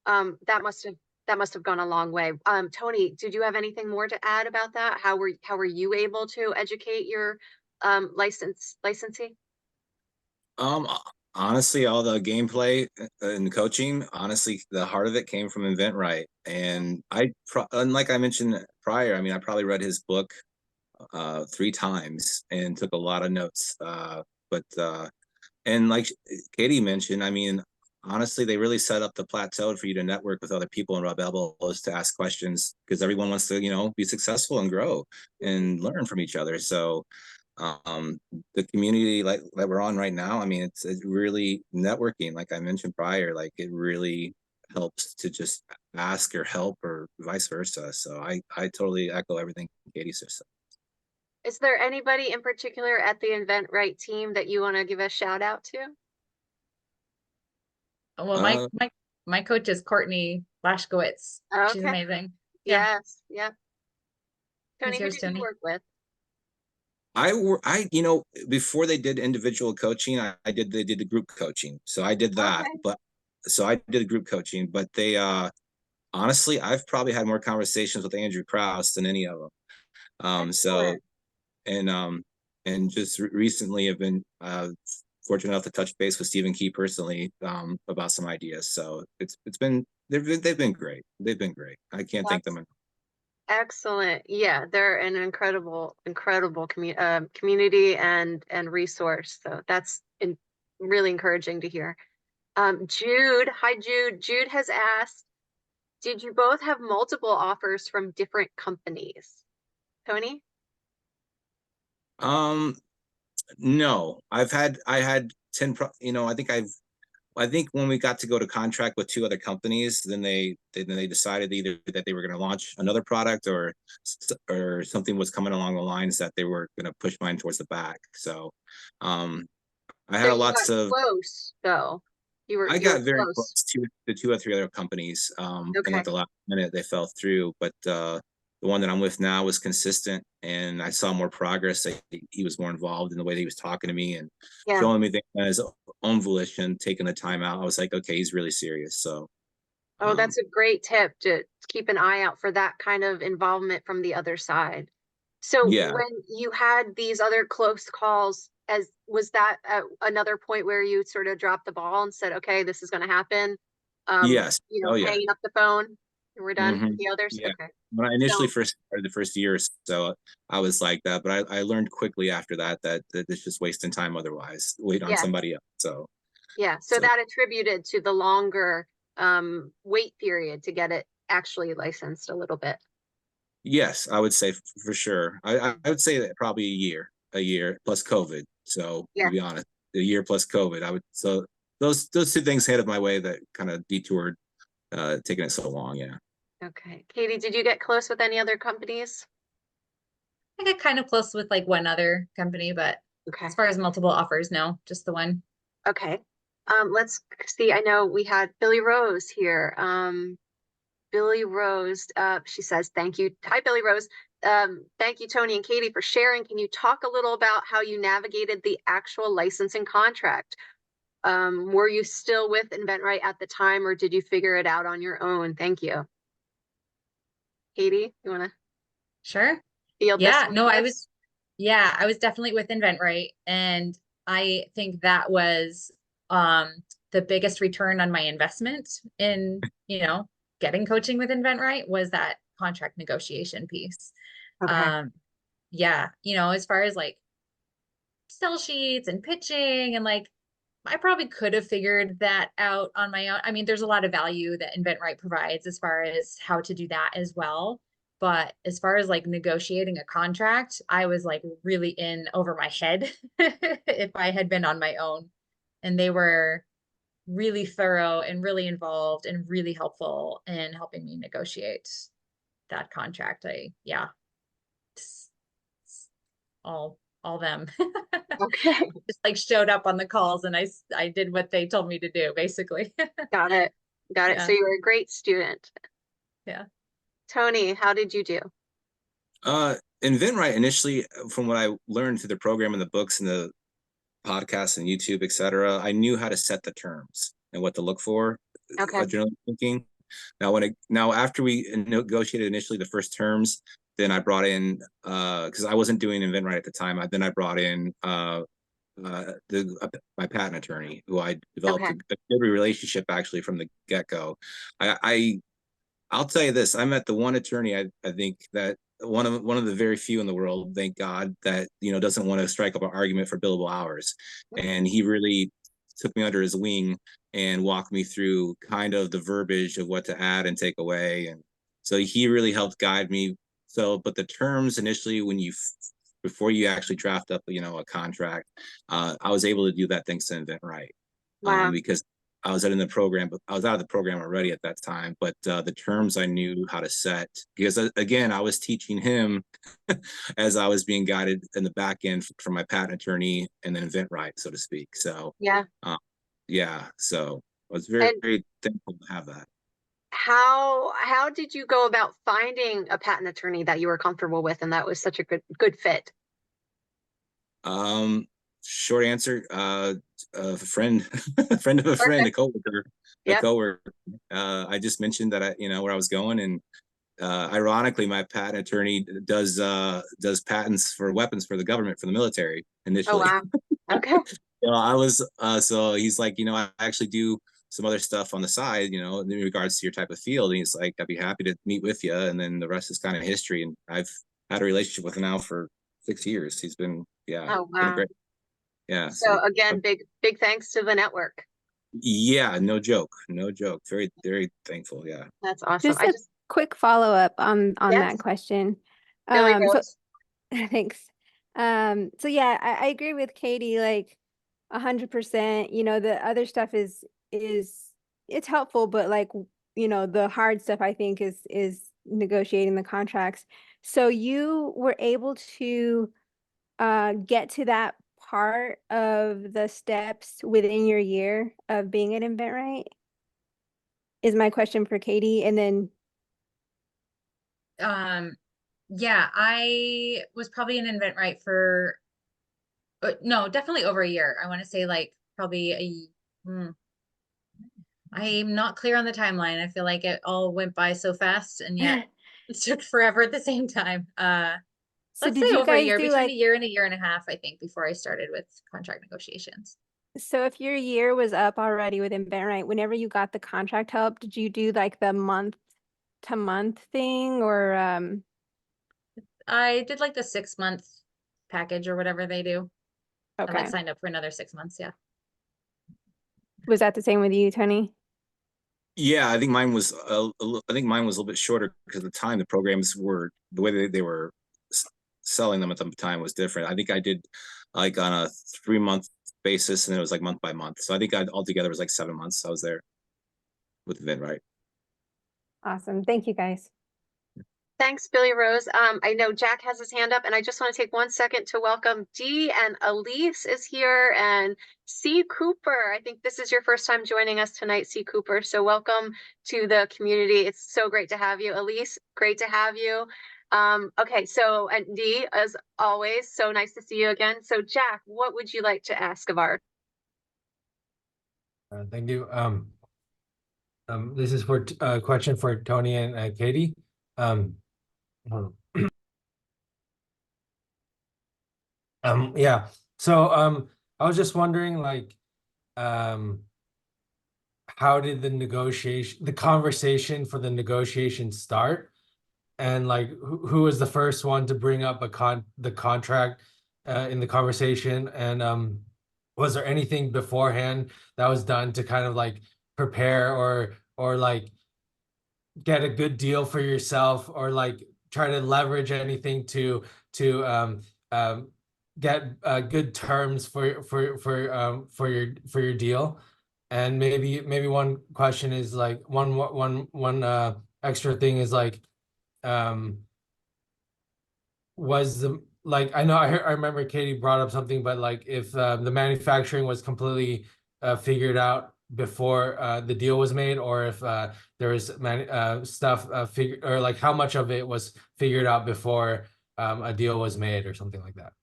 [SPEAKER 1] that must have gone a long way. Tony, did you have anything more to add about that? How were you able to educate your licensee?
[SPEAKER 3] Um, honestly, all the gameplay and coaching, honestly, the heart of it came from InventRight. And and like I mentioned prior, I mean, I probably read his book 3 times and took a lot of notes. And like Katie mentioned, I mean, honestly, they really set up the plateau for you to network with other people and rub elbows to ask questions, because everyone wants to, be successful and grow and learn from each other. So the community like that we're on right now, I mean, it's really networking, like I mentioned prior, like it really helps to just ask or help or vice versa. So I totally echo everything Katie said.
[SPEAKER 1] Is there anybody in particular at the InventRight team that you want to give a shout out to?
[SPEAKER 2] Well, my coach is Courtney Lashkowitz. She's
[SPEAKER 1] Okay.
[SPEAKER 2] amazing. Yeah.
[SPEAKER 1] Yes. Yeah. Tony, who
[SPEAKER 2] yours,
[SPEAKER 1] did
[SPEAKER 2] Tony?
[SPEAKER 1] you work with?
[SPEAKER 3] Before they did individual coaching, they did the group coaching. So I did that,
[SPEAKER 1] Okay.
[SPEAKER 3] but so I did group coaching, but they honestly, I've probably had more conversations with Andrew Krause than any of them. So
[SPEAKER 1] Excellent.
[SPEAKER 3] and just recently have been fortunate enough to touch base with Stephen Key personally about some ideas. So they've been great. They've been great. I can't thank them enough.
[SPEAKER 1] Excellent. Yeah, they're an incredible community and resource. So that's really encouraging to hear. Jude, hi Jude. Jude has asked, did you both have multiple offers from different companies? Tony?
[SPEAKER 3] No, I had 10 I think when we got to go to contract with 2 other companies, then they decided either that they were going to launch another product or something was coming along the lines that they were going to push mine towards the back. So I had lots of
[SPEAKER 1] close though.
[SPEAKER 3] I
[SPEAKER 1] You
[SPEAKER 3] got
[SPEAKER 1] were
[SPEAKER 3] very
[SPEAKER 1] close.
[SPEAKER 3] close to the 2 or 3 other companies. And
[SPEAKER 1] Okay.
[SPEAKER 3] at the last minute they fell through. But the one that I'm with now was consistent, and I saw more progress. He was more involved in the way that he was talking to me and
[SPEAKER 1] Yeah.
[SPEAKER 3] showing me things on his own volition, taking the time out. I was like, okay, he's really serious. So
[SPEAKER 1] Oh, that's a great tip to keep an eye out for that kind of involvement from the other side. So
[SPEAKER 3] yeah.
[SPEAKER 1] when you had these other close calls, was that another point where you sort of dropped the ball and said, okay, this is going to happen?
[SPEAKER 3] Yes. Oh yeah.
[SPEAKER 1] Hanging up the phone, we're done with the others.
[SPEAKER 3] Yeah.
[SPEAKER 1] Okay.
[SPEAKER 3] When I initially first started the first year or so, I was like that, but I learned quickly after that it's just wasting time otherwise. Wait on somebody else. So
[SPEAKER 1] yeah. So that attributed to the longer wait period to get it actually licensed a little bit.
[SPEAKER 3] yes, I would say for sure. I would say that probably a year plus COVID. So to be honest, a year plus COVID, so those 2 things headed my way that kind of detoured taking it so long. Yeah.
[SPEAKER 1] Okay. Katie, did you get close with any other companies?
[SPEAKER 2] I got kind of close with like one other company, but
[SPEAKER 1] Okay.
[SPEAKER 2] as far as multiple offers, no, just the one.
[SPEAKER 1] Okay. Let's see. I know we had Billy Rose here. Billy Rose, she says, thank you. Hi, Billy Rose. Thank you, Tony and Katie, for sharing. Can you talk a little about how you navigated the actual licensing contract? Were you still with InventRight at the time, or did you figure it out on your own? Thank you. Katie, you want to?
[SPEAKER 2] Sure.
[SPEAKER 1] Field
[SPEAKER 2] Yeah,
[SPEAKER 1] this
[SPEAKER 2] no, I was definitely with InventRight, and I think that was the biggest return on my investment in, getting coaching with InventRight was that contract negotiation piece.
[SPEAKER 1] Okay.
[SPEAKER 2] Yeah, as far as like sell sheets and pitching and like I probably could have figured that out on my own. I mean, there's a lot of value that InventRight provides as far as how to do that as well. But as far as like negotiating a contract, I was like really in over my head if I had been on my own. And they were really thorough and really involved and really helpful in helping me negotiate that contract. All them.
[SPEAKER 1] Okay.
[SPEAKER 2] Just like showed up on the calls and I did what they told me to do, basically.
[SPEAKER 1] Got it.
[SPEAKER 2] Yeah.
[SPEAKER 1] So you were a great student.
[SPEAKER 2] Yeah.
[SPEAKER 1] Tony, how did you do?
[SPEAKER 3] InventRight initially, from what I learned through the program and the books and the podcasts and YouTube, etc., I knew how to set the terms and what to look for.
[SPEAKER 1] Okay.
[SPEAKER 3] Generally thinking. Now after we negotiated initially the first terms, then I brought in because I wasn't doing InventRight at the time. I brought in my patent attorney, who I developed a good relationship actually from the get-go. I'll tell you this: I'm at the one attorney I think that one of the very few in the world, thank God, that doesn't want to strike up an argument for billable hours, and he really took me under his wing and walked me through kind of the verbiage of what to add and take away, and so he really helped guide me. So, but the terms initially, before you actually draft up a contract, I was able to do that thanks to InventRight.
[SPEAKER 1] Wow.
[SPEAKER 3] Because I was out of the program already at that time, but the terms I knew how to set, because again, I was teaching him as I was being guided in the back end from my patent attorney and then InventRight, so to speak. So so I was very thankful to have that.
[SPEAKER 1] How did you go about finding a patent attorney that you were comfortable with and that was such a good fit?
[SPEAKER 3] Short answer, a friend, a friend of a friend, a coworker, I just mentioned that where I was going, and ironically, my patent attorney does patents for weapons for the government, for the military initially.
[SPEAKER 1] Oh wow. Okay.
[SPEAKER 3] I was so he's like, I actually do some other stuff on the side, in regards to your type of field. And he's like, I'd be happy to meet with you. And then the rest is kind of history. And I've had a relationship with him now for 6 years. He's been,
[SPEAKER 1] Oh wow.
[SPEAKER 3] been great. Yeah.
[SPEAKER 1] So again, big thanks to the network.
[SPEAKER 3] Yeah, no joke. Very, very thankful. Yeah.
[SPEAKER 1] That's awesome.
[SPEAKER 6] Just a quick follow-up on
[SPEAKER 1] Yes.
[SPEAKER 6] that question.
[SPEAKER 1] Billy Rose.
[SPEAKER 6] Thanks. So yeah, I agree with Katie, like 100%. The other stuff is it's helpful, but like, the hard stuff I think is negotiating the contracts. So you were able to get to that part of the steps within your year of being at InventRight? Is my question for Katie. And then
[SPEAKER 2] yeah, I was probably in InventRight for no, definitely over a year. I want to say like probably I'm not clear on the timeline. I feel like it all went by so fast, and yet it took forever at the same time.
[SPEAKER 6] so
[SPEAKER 2] Let's
[SPEAKER 6] did
[SPEAKER 2] say
[SPEAKER 6] you
[SPEAKER 2] over a
[SPEAKER 6] guys
[SPEAKER 2] year,
[SPEAKER 6] do
[SPEAKER 2] between
[SPEAKER 6] like
[SPEAKER 2] a year and a year and a half, I think, before I started with contract negotiations.
[SPEAKER 6] so if your year was up already with InventRight, whenever you got the contract help, did you do like the month to month thing, or
[SPEAKER 2] I did like the 6-month package or whatever they do. I
[SPEAKER 6] okay.
[SPEAKER 2] like signed up for another 6 months. Yeah.
[SPEAKER 6] Was that the same with you, Tony?
[SPEAKER 3] Yeah, I think mine was a little bit shorter because the time the programs were, the way they were selling them at the time was different. I think I did like on a 3-month basis, and it was like month by month. So I think altogether was like 7 months I was there with InventRight.
[SPEAKER 6] Awesome. Thank you guys.
[SPEAKER 1] Thanks, Billy Rose. I know Jack has his hand up, and I just want to take 1 second to welcome Dee, and Elise is here, and C. Cooper. I think this is your first time joining us tonight, C. Cooper. So welcome to the community. It's so great to have you. Elise, great to have you. Okay, so and Dee, as always, so nice to see you again. So Jack, what would you like to ask of our?
[SPEAKER 7] Thank you. This is for a question for Tony and Katie. Yeah. So I was just wondering, like, how did the conversation for the negotiation start? And like, who was the first one to bring up the contract in the conversation? And was there anything beforehand that was done to kind of like prepare or like get a good deal for yourself, or like try to leverage anything to get good terms for your deal? And maybe one question is like one extra thing is like, was the like I know I remember Katie brought up something, but like if the manufacturing was completely figured out before the deal was made, or if there was stuff figured, or like how much of it was figured out before a deal was made or something like that.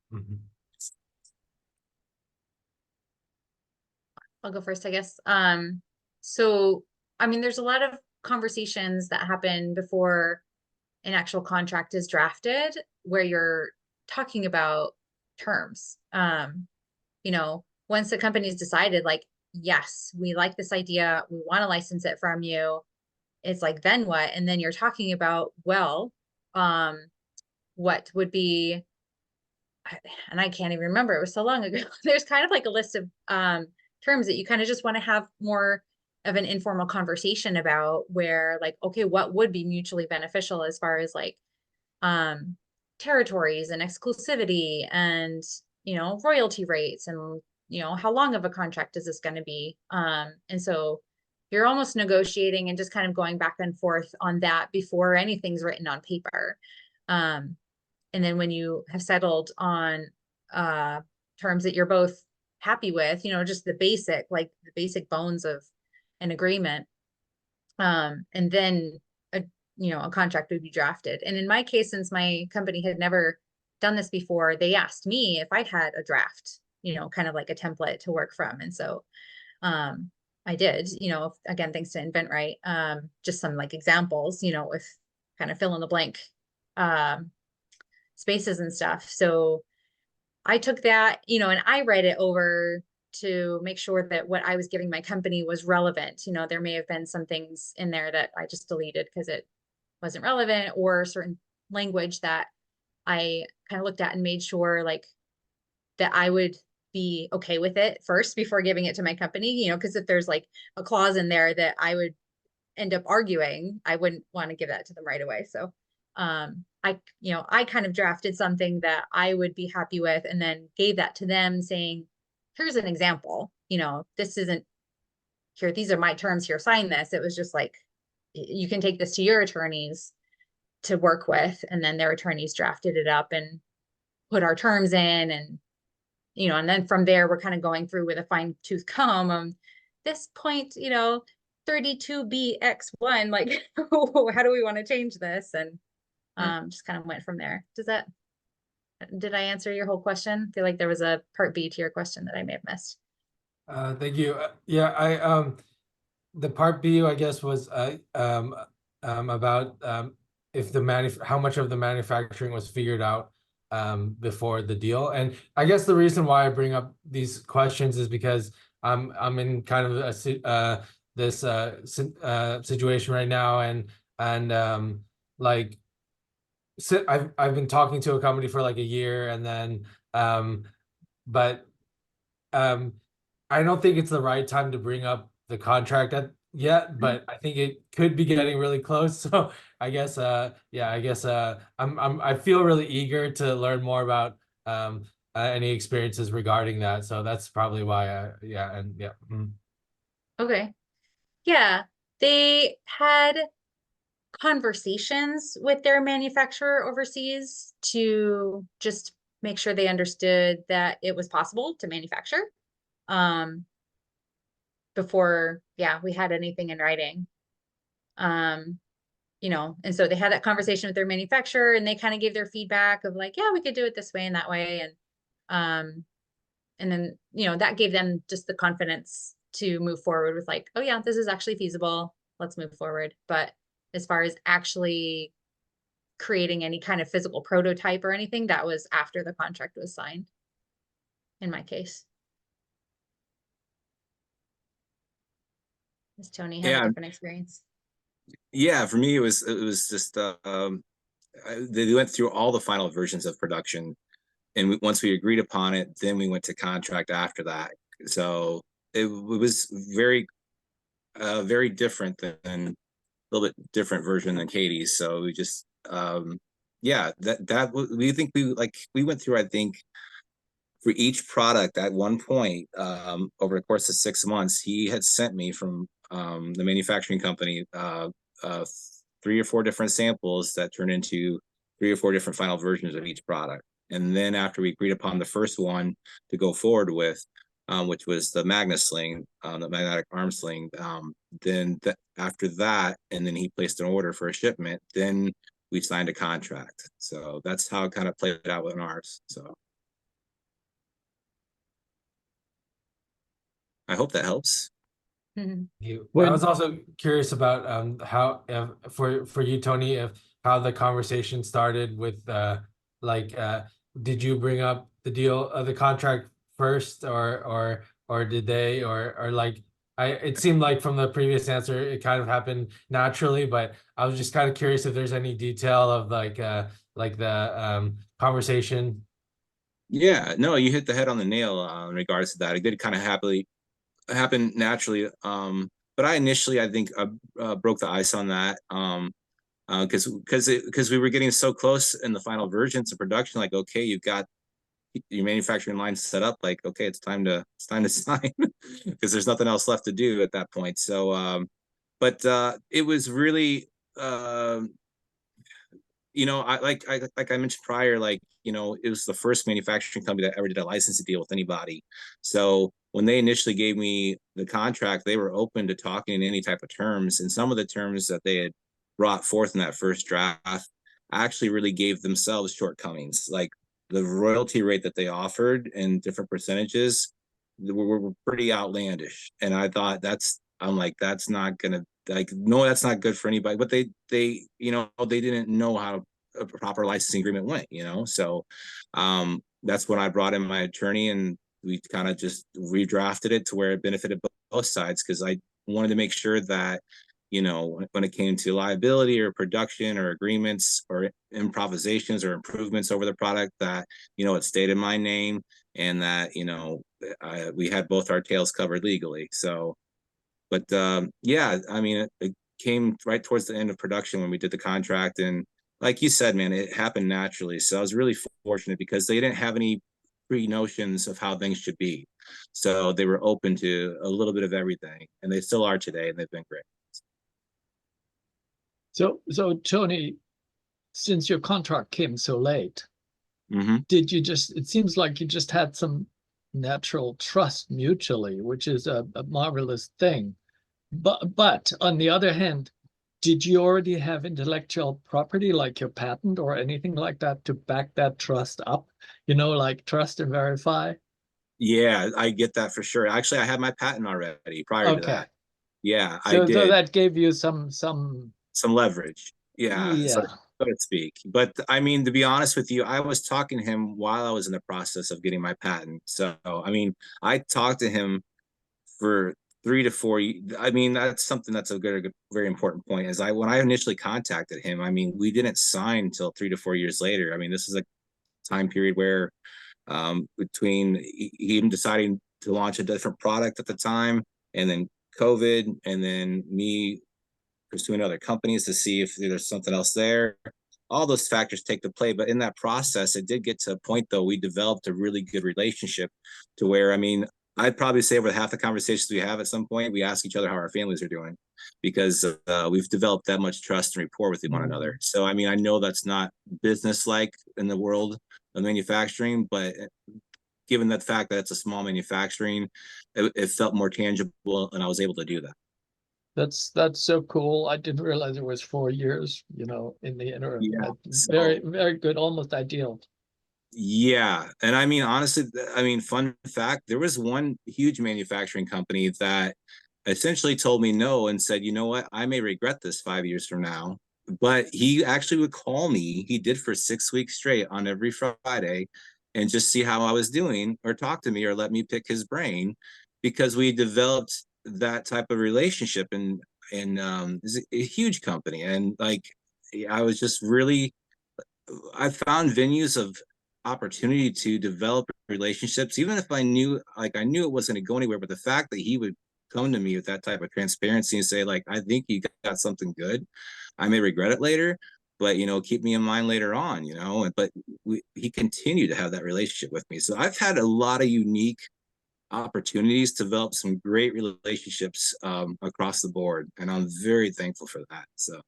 [SPEAKER 2] I'll go first, I guess. So, I mean, there's a lot of conversations that happen before an actual contract is drafted where you're talking about terms. You know, once the company's decided, like, yes, we like this idea, we want to license it from you, it's like, then what? And then you're talking about, well, what would be, and I can't even remember, it was so long ago. There's kind of like a list of terms that you kind of just want to have more of an informal conversation about, where like, okay, what would be mutually beneficial as far as like territories and exclusivity and, you know, royalty rates, and, you know, how long of a contract is this going to be? And so you're almost negotiating and just kind of going back and forth on that before anything's written on paper. And then when you have settled on terms that you're both happy with, you know, just the basic, like the basic bones of an agreement, and then you know, a contract would be drafted. And in my case, since my company had never done this before, they asked me if I had a draft, you know, kind of like a template to work from. And so I did, you know, again, thanks to InventRight, just some like examples, you know, with kind of fill in the blank spaces and stuff. So I took that, you know, and I read it over to make sure that what I was giving my company was relevant. You know, there may have been some things in there that I just deleted because it wasn't relevant, or certain language that I kind of looked at and made sure like that I would be okay with it first before giving it to my company, you know, because if there's like a clause in there that I would end up arguing, I wouldn't want to give that to them right away. So you know, I kind of drafted something that I would be happy with and then gave that to them saying, here's an example, you know, this isn't here, these are my terms here, sign this. It was just like, you can take this to your attorneys to work with, and then their attorneys drafted it up and put our terms in, and, you know, and then from there, we're kind of going through with a fine tooth comb. This point, you know, 32BX1, like, how do we want to change this? And just kind of went from there. Did I answer your whole question? I feel like there was a part B to your question that I may have missed.
[SPEAKER 7] Thank you. Yeah, the part B, I guess, was about if how much of the manufacturing was figured out before the deal. And I guess the reason why I bring up these questions is because I'm in kind of a this situation right now, and like, so I've been talking to a company for like a year, and then but I don't think it's the right time to bring up the contract yet, but I think it could be getting really close. So I guess yeah, I guess I feel really eager to learn more about any experiences regarding that. So that's probably why yeah, and yeah.
[SPEAKER 2] Okay. Yeah, they had conversations with their manufacturer overseas to just make sure they understood that it was possible to manufacture before, yeah, we had anything in writing. You know, and so they had that conversation with their manufacturer, and they kind of gave their feedback of like, yeah, we could do it this way and that way. And then, you know, that gave them just the confidence to move forward with like, oh yeah, this is actually feasible, let's move forward. But as far as actually creating any kind of physical prototype or anything, that was after the contract was signed, in my case. Does Tony have a different experience?
[SPEAKER 3] Yeah, for me, it was just they went through all the final versions of production, and once we agreed upon it, then we went to contract after that. So it was very different than a little bit different version than Katie's. So we just yeah, we went through, I think, for each product at one point over the course of 6 months, he had sent me from the manufacturing company 3 or 4 different samples that turned into 3 or 4 different final versions of each product. And then after we agreed upon the first one to go forward with, which was the sling, the magnetic arm sling, then after that, and then he placed an order for a shipment, then we signed a contract. So that's how it kind of played out with ours. So I hope that helps.
[SPEAKER 2] Mhm.
[SPEAKER 7] I
[SPEAKER 5] When-
[SPEAKER 7] was also curious about how for you, Tony, if how the conversation started with like did you bring up the deal the contract first, or did they, or like it seemed like from the previous answer it kind of happened naturally, but I was just kind of curious if there's any detail of like the conversation.
[SPEAKER 3] Yeah, no, you hit the head on the nail in regards to that. It did kind of happen naturally. But I initially, I think, broke the ice on that. Because we were getting so close in the final versions of production. Like, okay, you've got your manufacturing line set up. Like, okay, it's time to sign because there's nothing else left to do at that point. So, but it was really. Like I mentioned prior, like, it was the first manufacturing company that ever did a licensing deal with anybody. So when they initially gave me the contract, they were open to talking in any type of terms. And some of the terms that they had brought forth in that first draft actually really gave themselves shortcomings. Like the royalty rate that they offered and different percentages were pretty outlandish. And I thought I'm like, that's not gonna, like, no, that's not good for anybody. But they they didn't know how a proper licensing agreement went, so that's when I brought in my attorney, and we kind of just redrafted it to where it benefited both sides, because I wanted to make sure that when it came to liability or production or agreements or improvisations or improvements over the product, that it stayed in my name, and that we had both our tails covered legally. So but yeah, I mean, it came right towards the end of production when we did the contract. And like you said, man, it happened naturally. So I was really fortunate because they didn't have any pre-notions of how things should be. So they were open to a little bit of everything. And they still are today, and they've been great.
[SPEAKER 5] So Tony, since your contract came so late,
[SPEAKER 3] Mm-hmm.
[SPEAKER 5] it seems like you just had some natural trust mutually, which is a marvelous thing. But on the other hand, did you already have intellectual property like your patent or anything like that to back that trust up? Like trust and verify?
[SPEAKER 3] Yeah, I get that for sure. Actually, I had my patent already prior to
[SPEAKER 5] Okay.
[SPEAKER 3] that. Yeah, I
[SPEAKER 5] So
[SPEAKER 3] did.
[SPEAKER 5] that gave you some
[SPEAKER 3] Leverage. Yeah,
[SPEAKER 5] yeah.
[SPEAKER 3] so to speak. But I mean, to be honest with you, I was talking to him while I was in the process of getting my patent. So I mean, I talked to him for 3 to 4 years. I mean, that's something that's a very important point. Is when I initially contacted him, I mean, we didn't sign until 3 to 4 years later. I mean, this is a time period where between him deciding to launch a different product at the time, and then COVID, and then me pursuing other companies to see if there's something else there. All those factors take to play. But in that process, it did get to a point, though, we developed a really good relationship to where, I mean, I'd probably say over half the conversations we have at some point, we ask each other how our families are doing, because we've developed that much trust and rapport with one another. So, I mean, I know that's not business-like in the world of manufacturing, but given the fact that it's a small manufacturing, it felt more tangible, and I was able to do that.
[SPEAKER 5] That's so cool. I didn't realize it was 4 years, in the interim.
[SPEAKER 3] Yeah,
[SPEAKER 5] Very, very good, almost ideal.
[SPEAKER 3] Yeah. And I mean, honestly, fun fact, there was one huge manufacturing company that essentially told me no and said, you know what, I may regret this 5 years from now. But he actually would call me. He did for 6 weeks straight on every Friday, and just see how I was doing, or talk to me, or let me pick his brain, because we developed that type of relationship. And it's a huge company. And like, I was just really, I found venues of opportunity to develop relationships, even if I knew it wasn't going to go anywhere. But the fact that he would come to me with that type of transparency and say, like, I think you got something good. I may regret it later, but keep me in mind later on. But he continued to have that relationship with me. So I've had a lot of unique opportunities to develop some great relationships across the board, and I'm very thankful for that. So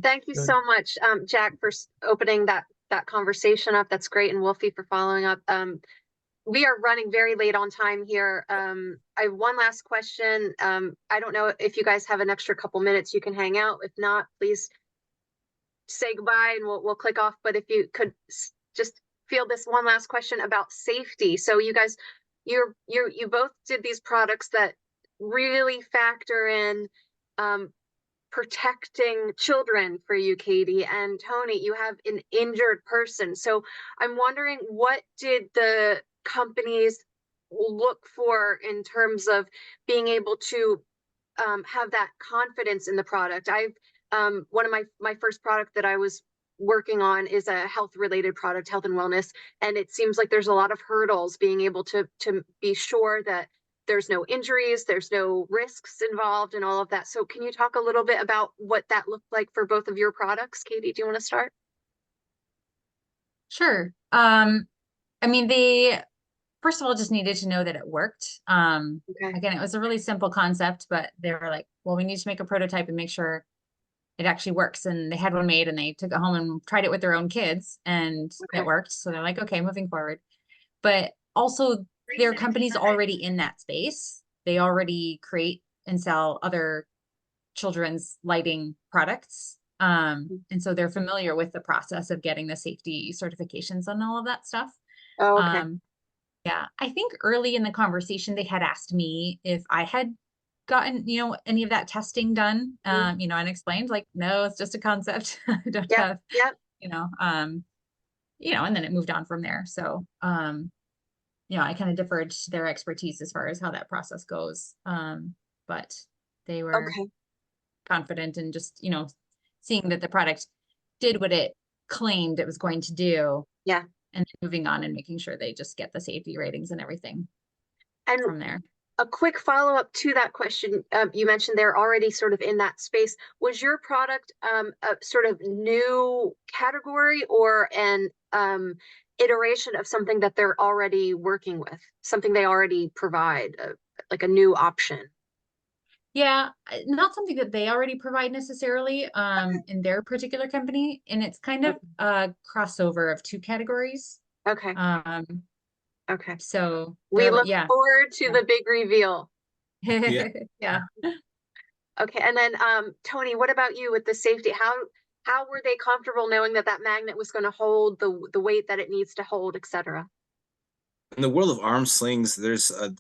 [SPEAKER 1] Thank you
[SPEAKER 5] Good.
[SPEAKER 1] so much, Jack, for opening that conversation up. That's great, and Wolfie for following up. We are running very late on time here. I have one last question. I don't know if you guys have an extra couple minutes you can hang out. If not, please say goodbye and we'll click off. But if you could just field this one last question about safety. So you guys you both did these products that really factor in protecting children for you, Katie, and Tony, you have an injured person. So I'm wondering, what did the companies look for in terms of being able to have that confidence in the product? One of my first product that I was working on is a health related product, health and wellness, and it seems like there's a lot of hurdles being able to be sure that there's no injuries, there's no risks involved and all of that. So can you talk a little bit about what that looked like for both of your products? Katie, do you want to start?
[SPEAKER 2] Sure. I mean, they first of all just needed to know that it worked.
[SPEAKER 1] Okay.
[SPEAKER 2] Again, it was a really simple concept, but they were like, well, we need to make a prototype and make sure it actually works. And they had one made and they took it home and tried it with their own kids, and
[SPEAKER 1] Okay.
[SPEAKER 2] it worked. So they're like, okay, moving forward. But also there are companies already in that space. They already create and sell other children's lighting products. And so they're familiar with the process of getting the safety certifications and all of that stuff.
[SPEAKER 1] Oh, okay.
[SPEAKER 2] Yeah, I think early in the conversation, they had asked me if I had gotten, any of that testing done, and explained like, no, it's just a concept. I don't have,
[SPEAKER 1] Yep.
[SPEAKER 2] and then it moved on from there. So, I kind of deferred to their expertise as far as how that process goes. But they were
[SPEAKER 1] Okay.
[SPEAKER 2] confident in just, seeing that the product did what it claimed it was going to do.
[SPEAKER 1] Yeah.
[SPEAKER 2] And moving on and making sure they just get the safety ratings and everything
[SPEAKER 1] And
[SPEAKER 2] from there.
[SPEAKER 1] a quick follow-up to that question, you mentioned they're already sort of in that space. Was your product a sort of new category or an iteration of something that they're already working with, something they already provide, like a new option?
[SPEAKER 2] Yeah, not something that they already provide necessarily in their particular company. And it's kind of a crossover of two categories.
[SPEAKER 1] Okay. Okay.
[SPEAKER 2] So
[SPEAKER 1] We look
[SPEAKER 2] yeah.
[SPEAKER 1] forward to the big reveal.
[SPEAKER 3] Yeah.
[SPEAKER 2] Yeah.
[SPEAKER 1] Okay. And then Tony, what about you with the safety? How were they comfortable knowing that that magnet was going to hold the weight that it needs to hold, et cetera?
[SPEAKER 3] In the world of arm slings, there's a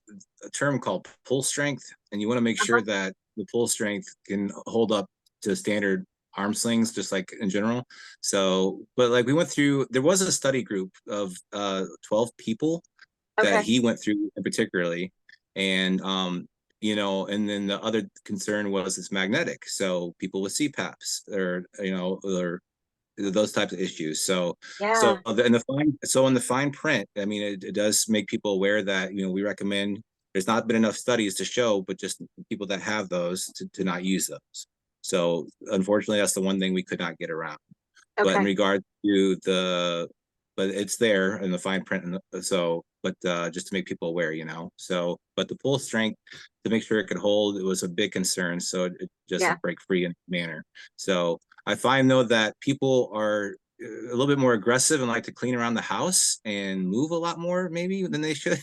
[SPEAKER 3] term called pull strength, and you want to make sure that the pull strength can hold up to standard arm slings, just like in general. So, but like we went through, there was a study group of 12 people that
[SPEAKER 1] Okay.
[SPEAKER 3] he went through in particularly, and and then the other concern was it's magnetic, so people with CPAPs or or those types of issues. So
[SPEAKER 1] Yeah.
[SPEAKER 3] in the fine print, I mean, it does make people aware that we recommend. There's not been enough studies to show, but just people that have those to not use those. So unfortunately, that's the one thing we could not get around. But in
[SPEAKER 1] Okay.
[SPEAKER 3] regard to but it's there in the fine print, but just to make people aware, So, but the pull strength to make sure it could hold, it was a big concern. So it just
[SPEAKER 1] Yeah.
[SPEAKER 3] break free in a manner. So I find though that people are a little bit more aggressive and like to clean around the house and move a lot more maybe than they should.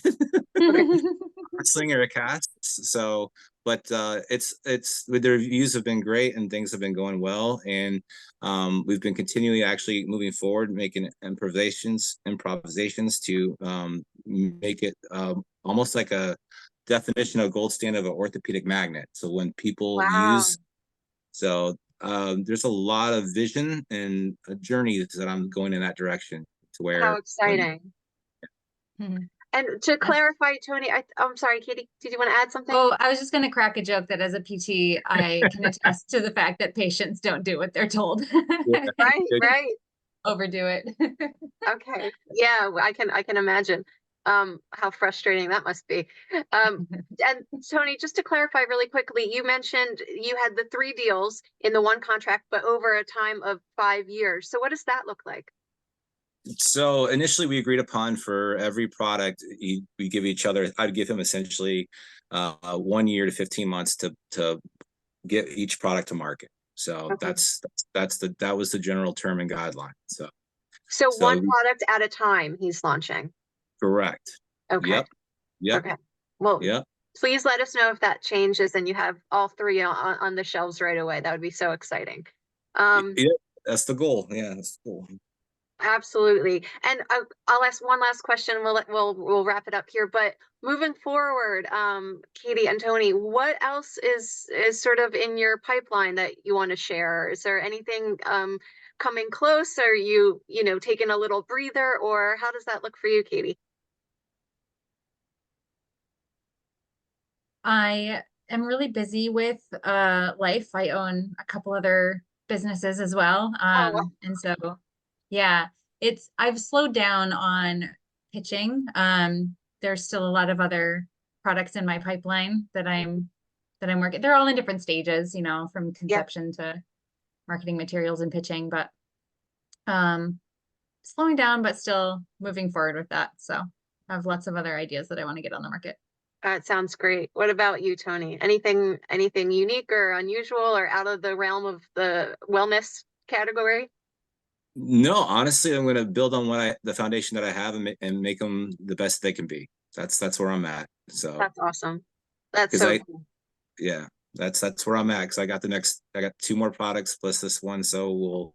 [SPEAKER 3] A sling or a cast. So, but it's the reviews have been great and things have been going well, and we've been continually actually moving forward, making improvisations to make it almost like a definition of gold standard of an orthopedic magnet. So when people
[SPEAKER 1] Wow.
[SPEAKER 3] there's a lot of vision and a journey that I'm going in that direction to where.
[SPEAKER 1] How exciting. And to clarify, Tony, I'm sorry, Katie, did you want to add something?
[SPEAKER 2] Oh, I was just going to crack a joke that as a PT, I can attest to the fact that patients don't do what they're told.
[SPEAKER 1] Right.
[SPEAKER 2] Overdo it.
[SPEAKER 1] Okay. Yeah, I can imagine how frustrating that must be. And Tony, just to clarify really quickly, you mentioned you had the 3 deals in the one contract, but over a time of 5 years. So what does that look like?
[SPEAKER 3] So initially we agreed upon for every product, we give each other, I'd give him essentially 1 year to 15 months to get each product to market. So
[SPEAKER 1] Okay.
[SPEAKER 3] that was the general term and guideline.
[SPEAKER 1] So one product at a time he's launching.
[SPEAKER 3] Correct.
[SPEAKER 1] Okay.
[SPEAKER 3] Yep.
[SPEAKER 1] Okay. Well,
[SPEAKER 3] yep.
[SPEAKER 1] Please let us know if that changes and you have all 3 on the shelves right away. That would be so exciting.
[SPEAKER 3] Yeah, that's the goal. Yeah, that's the goal.
[SPEAKER 1] Absolutely. And I'll ask one last question. We'll wrap it up here. But moving forward, Katie and Tony, what else is sort of in your pipeline that you want to share? Is there anything coming close? Are you taking a little breather, or how does that look for you, Katie?
[SPEAKER 2] I am really busy with life. I own a couple other businesses as well.
[SPEAKER 1] wow.
[SPEAKER 2] And so yeah, I've slowed down on pitching. There's still a lot of other products in my pipeline that I'm working. They're all in different stages, from conception to marketing materials and pitching, but slowing down, but still moving forward with that. So I have lots of other ideas that I want to get on the market.
[SPEAKER 1] That sounds great. What about you, Tony? Anything unique or unusual or out of the realm of the wellness category?
[SPEAKER 3] No, honestly, I'm going to build on the foundation that I have and make them the best they can be. That's where I'm at. So
[SPEAKER 1] that's awesome. That's so cool.
[SPEAKER 3] Yeah, that's where I'm at. Cause I got 2 more products plus this one. So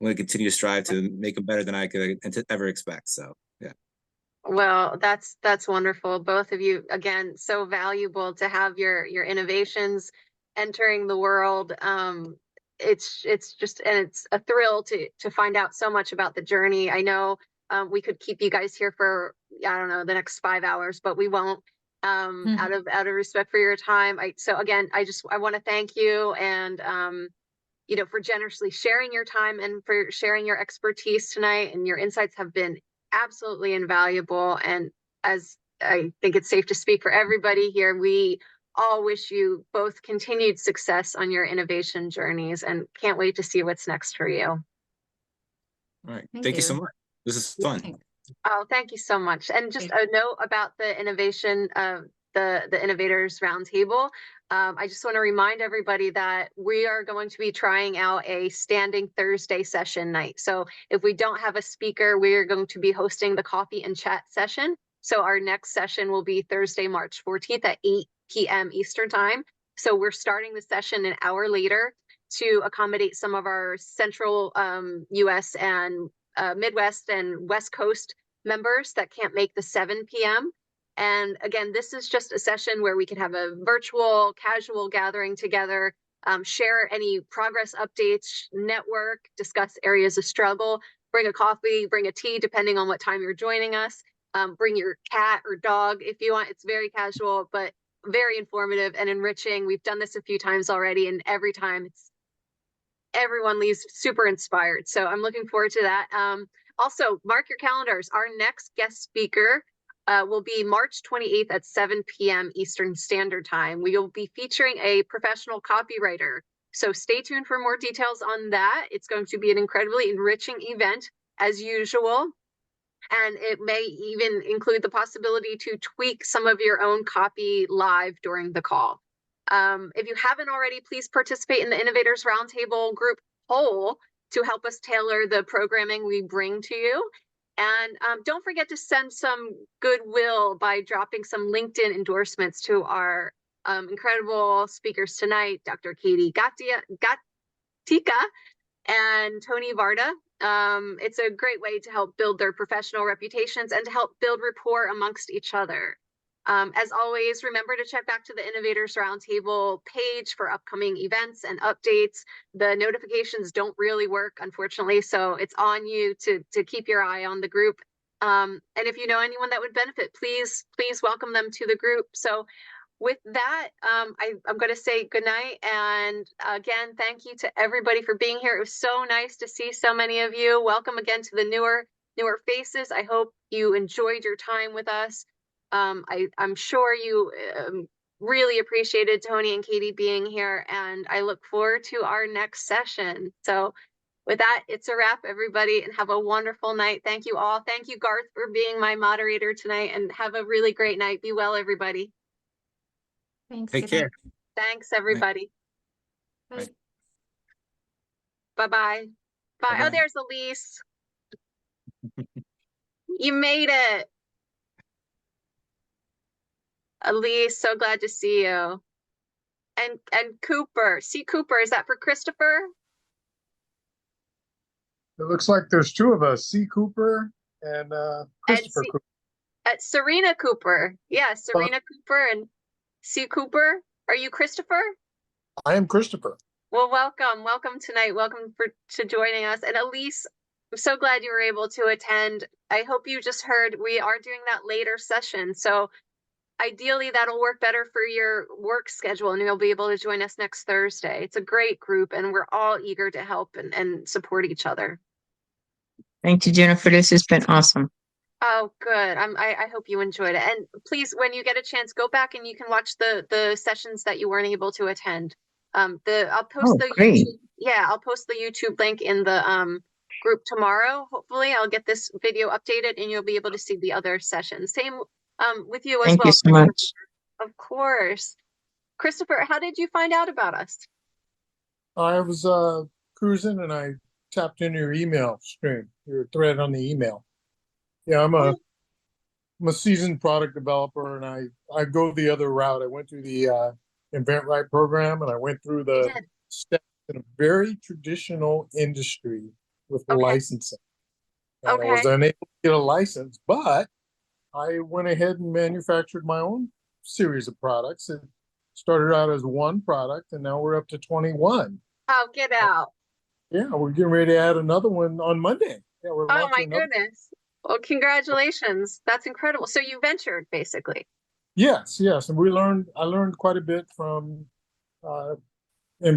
[SPEAKER 3] I'm going to continue to strive to make them better than I could ever expect. So yeah.
[SPEAKER 1] Well, that's wonderful. Both of you, again, so valuable to have your innovations entering the world. It's just, and it's a thrill to find out so much about the journey. I know we could keep you guys here for, I don't know, the next 5 hours, but we won't. Out of respect for your time. So again, I want to thank you and for generously sharing your time and for sharing your expertise tonight, and your insights have been absolutely invaluable. And as I think it's safe to speak for everybody here, we all wish you both continued success on your innovation journeys and can't wait to see what's next for you.
[SPEAKER 3] All right. Thank you so much. This is fun.
[SPEAKER 2] Thanks.
[SPEAKER 1] Oh, thank you so much. And just a note about the innovation of the Innovators Roundtable. I just want to remind everybody that we are going to be trying out a standing Thursday session night. So if we don't have a speaker, we are going to be hosting the coffee and chat session. So our next session will be Thursday, March 14th at 8 p.m. Eastern time. So we're starting the session an hour later to accommodate some of our central US and Midwest and West Coast members that can't make the 7 p.m. And again, this is just a session where we can have a virtual, casual gathering together, share any progress updates, network, discuss areas of struggle, bring a coffee, bring a tea, depending on what time you're joining us. Bring your cat or dog if you want. It's very casual, but very informative and enriching. We've done this a few times already, and every time everyone leaves super inspired. So I'm looking forward to that. Also, mark your calendars. Our next guest speaker will be March 28th at 7 p.m. Eastern Standard Time. We will be featuring a professional copywriter. So stay tuned for more details on that. It's going to be an incredibly enriching event as usual. And it may even include the possibility to tweak some of your own copy live during the call. If you haven't already, please participate in the Innovators Roundtable group poll to help us tailor the programming we bring to you. And don't forget to send some goodwill by dropping some LinkedIn endorsements to our incredible speakers tonight, Dr. Katie Gatica and Tony Varda. It's a great way to help build their professional reputations and to help build rapport amongst each other. As always, remember to check back to the Innovators Roundtable page for upcoming events and updates. The notifications don't really work, unfortunately, so it's on you to keep your eye on the group. And if you know anyone that would benefit, please welcome them to the group. So with that, I'm going to say goodnight. And again, thank you to everybody for being here. It was so nice to see so many of you. Welcome again to the newer faces. I hope you enjoyed your time with us. I'm sure you really appreciated Tony and Katie being here, and I look forward to our next session. So with that, it's a wrap, everybody, and have a wonderful night. Thank you all. Thank you, Garth, for being my moderator tonight, and have a really great night. Be well, everybody.
[SPEAKER 2] Thanks.
[SPEAKER 3] Take care.
[SPEAKER 1] Thanks, everybody.
[SPEAKER 2] Bye.
[SPEAKER 1] Bye-bye. Bye.
[SPEAKER 3] Bye-bye.
[SPEAKER 1] Oh, there's Elise. You made it. Elise, so glad to see you. And Cooper. See, Cooper, is that for Christopher?
[SPEAKER 8] It looks like there's two of us, C. Cooper and Christopher
[SPEAKER 1] C-
[SPEAKER 8] Cooper.
[SPEAKER 1] Serena Cooper. Yeah, Serena Cooper and C. Cooper. Are you Christopher?
[SPEAKER 8] I am Christopher.
[SPEAKER 1] Well, welcome tonight. Welcome to joining us. And Elise, I'm so glad you were able to attend. I hope you just heard we are doing that later session. So ideally that'll work better for your work schedule and you'll be able to join us next Thursday. It's a great group and we're all eager to help and support each other.
[SPEAKER 9] Thank you, Jennifer. This has been awesome.
[SPEAKER 1] Oh, good. I hope you enjoyed it. And please, when you get a chance, go back and you can watch the sessions that you weren't able to attend. I'll post
[SPEAKER 9] great.
[SPEAKER 1] I'll post the YouTube link in the group tomorrow. Hopefully I'll get this video updated and you'll be able to see the other sessions. Same with you as
[SPEAKER 9] Thank
[SPEAKER 1] well.
[SPEAKER 9] you so much.
[SPEAKER 1] Of course. Christopher, how did you find out about us?
[SPEAKER 8] I was cruising and I tapped into your email stream, your thread on the email. Yeah, I'm a seasoned product developer, and I go the other route. I went through the InventRight program, and I went through the steps in a very traditional industry with licensing. And I was unable to get a license, but I went ahead and manufactured my own series of products. It started out as one product, and now we're up to 21.
[SPEAKER 1] Oh, get out.
[SPEAKER 8] Yeah, we're getting ready to add another one on Monday. Yeah, we're
[SPEAKER 1] Oh my
[SPEAKER 8] launching another.
[SPEAKER 1] goodness. Well, congratulations. That's incredible. So you ventured basically.
[SPEAKER 8] Yes, and I learned quite a bit from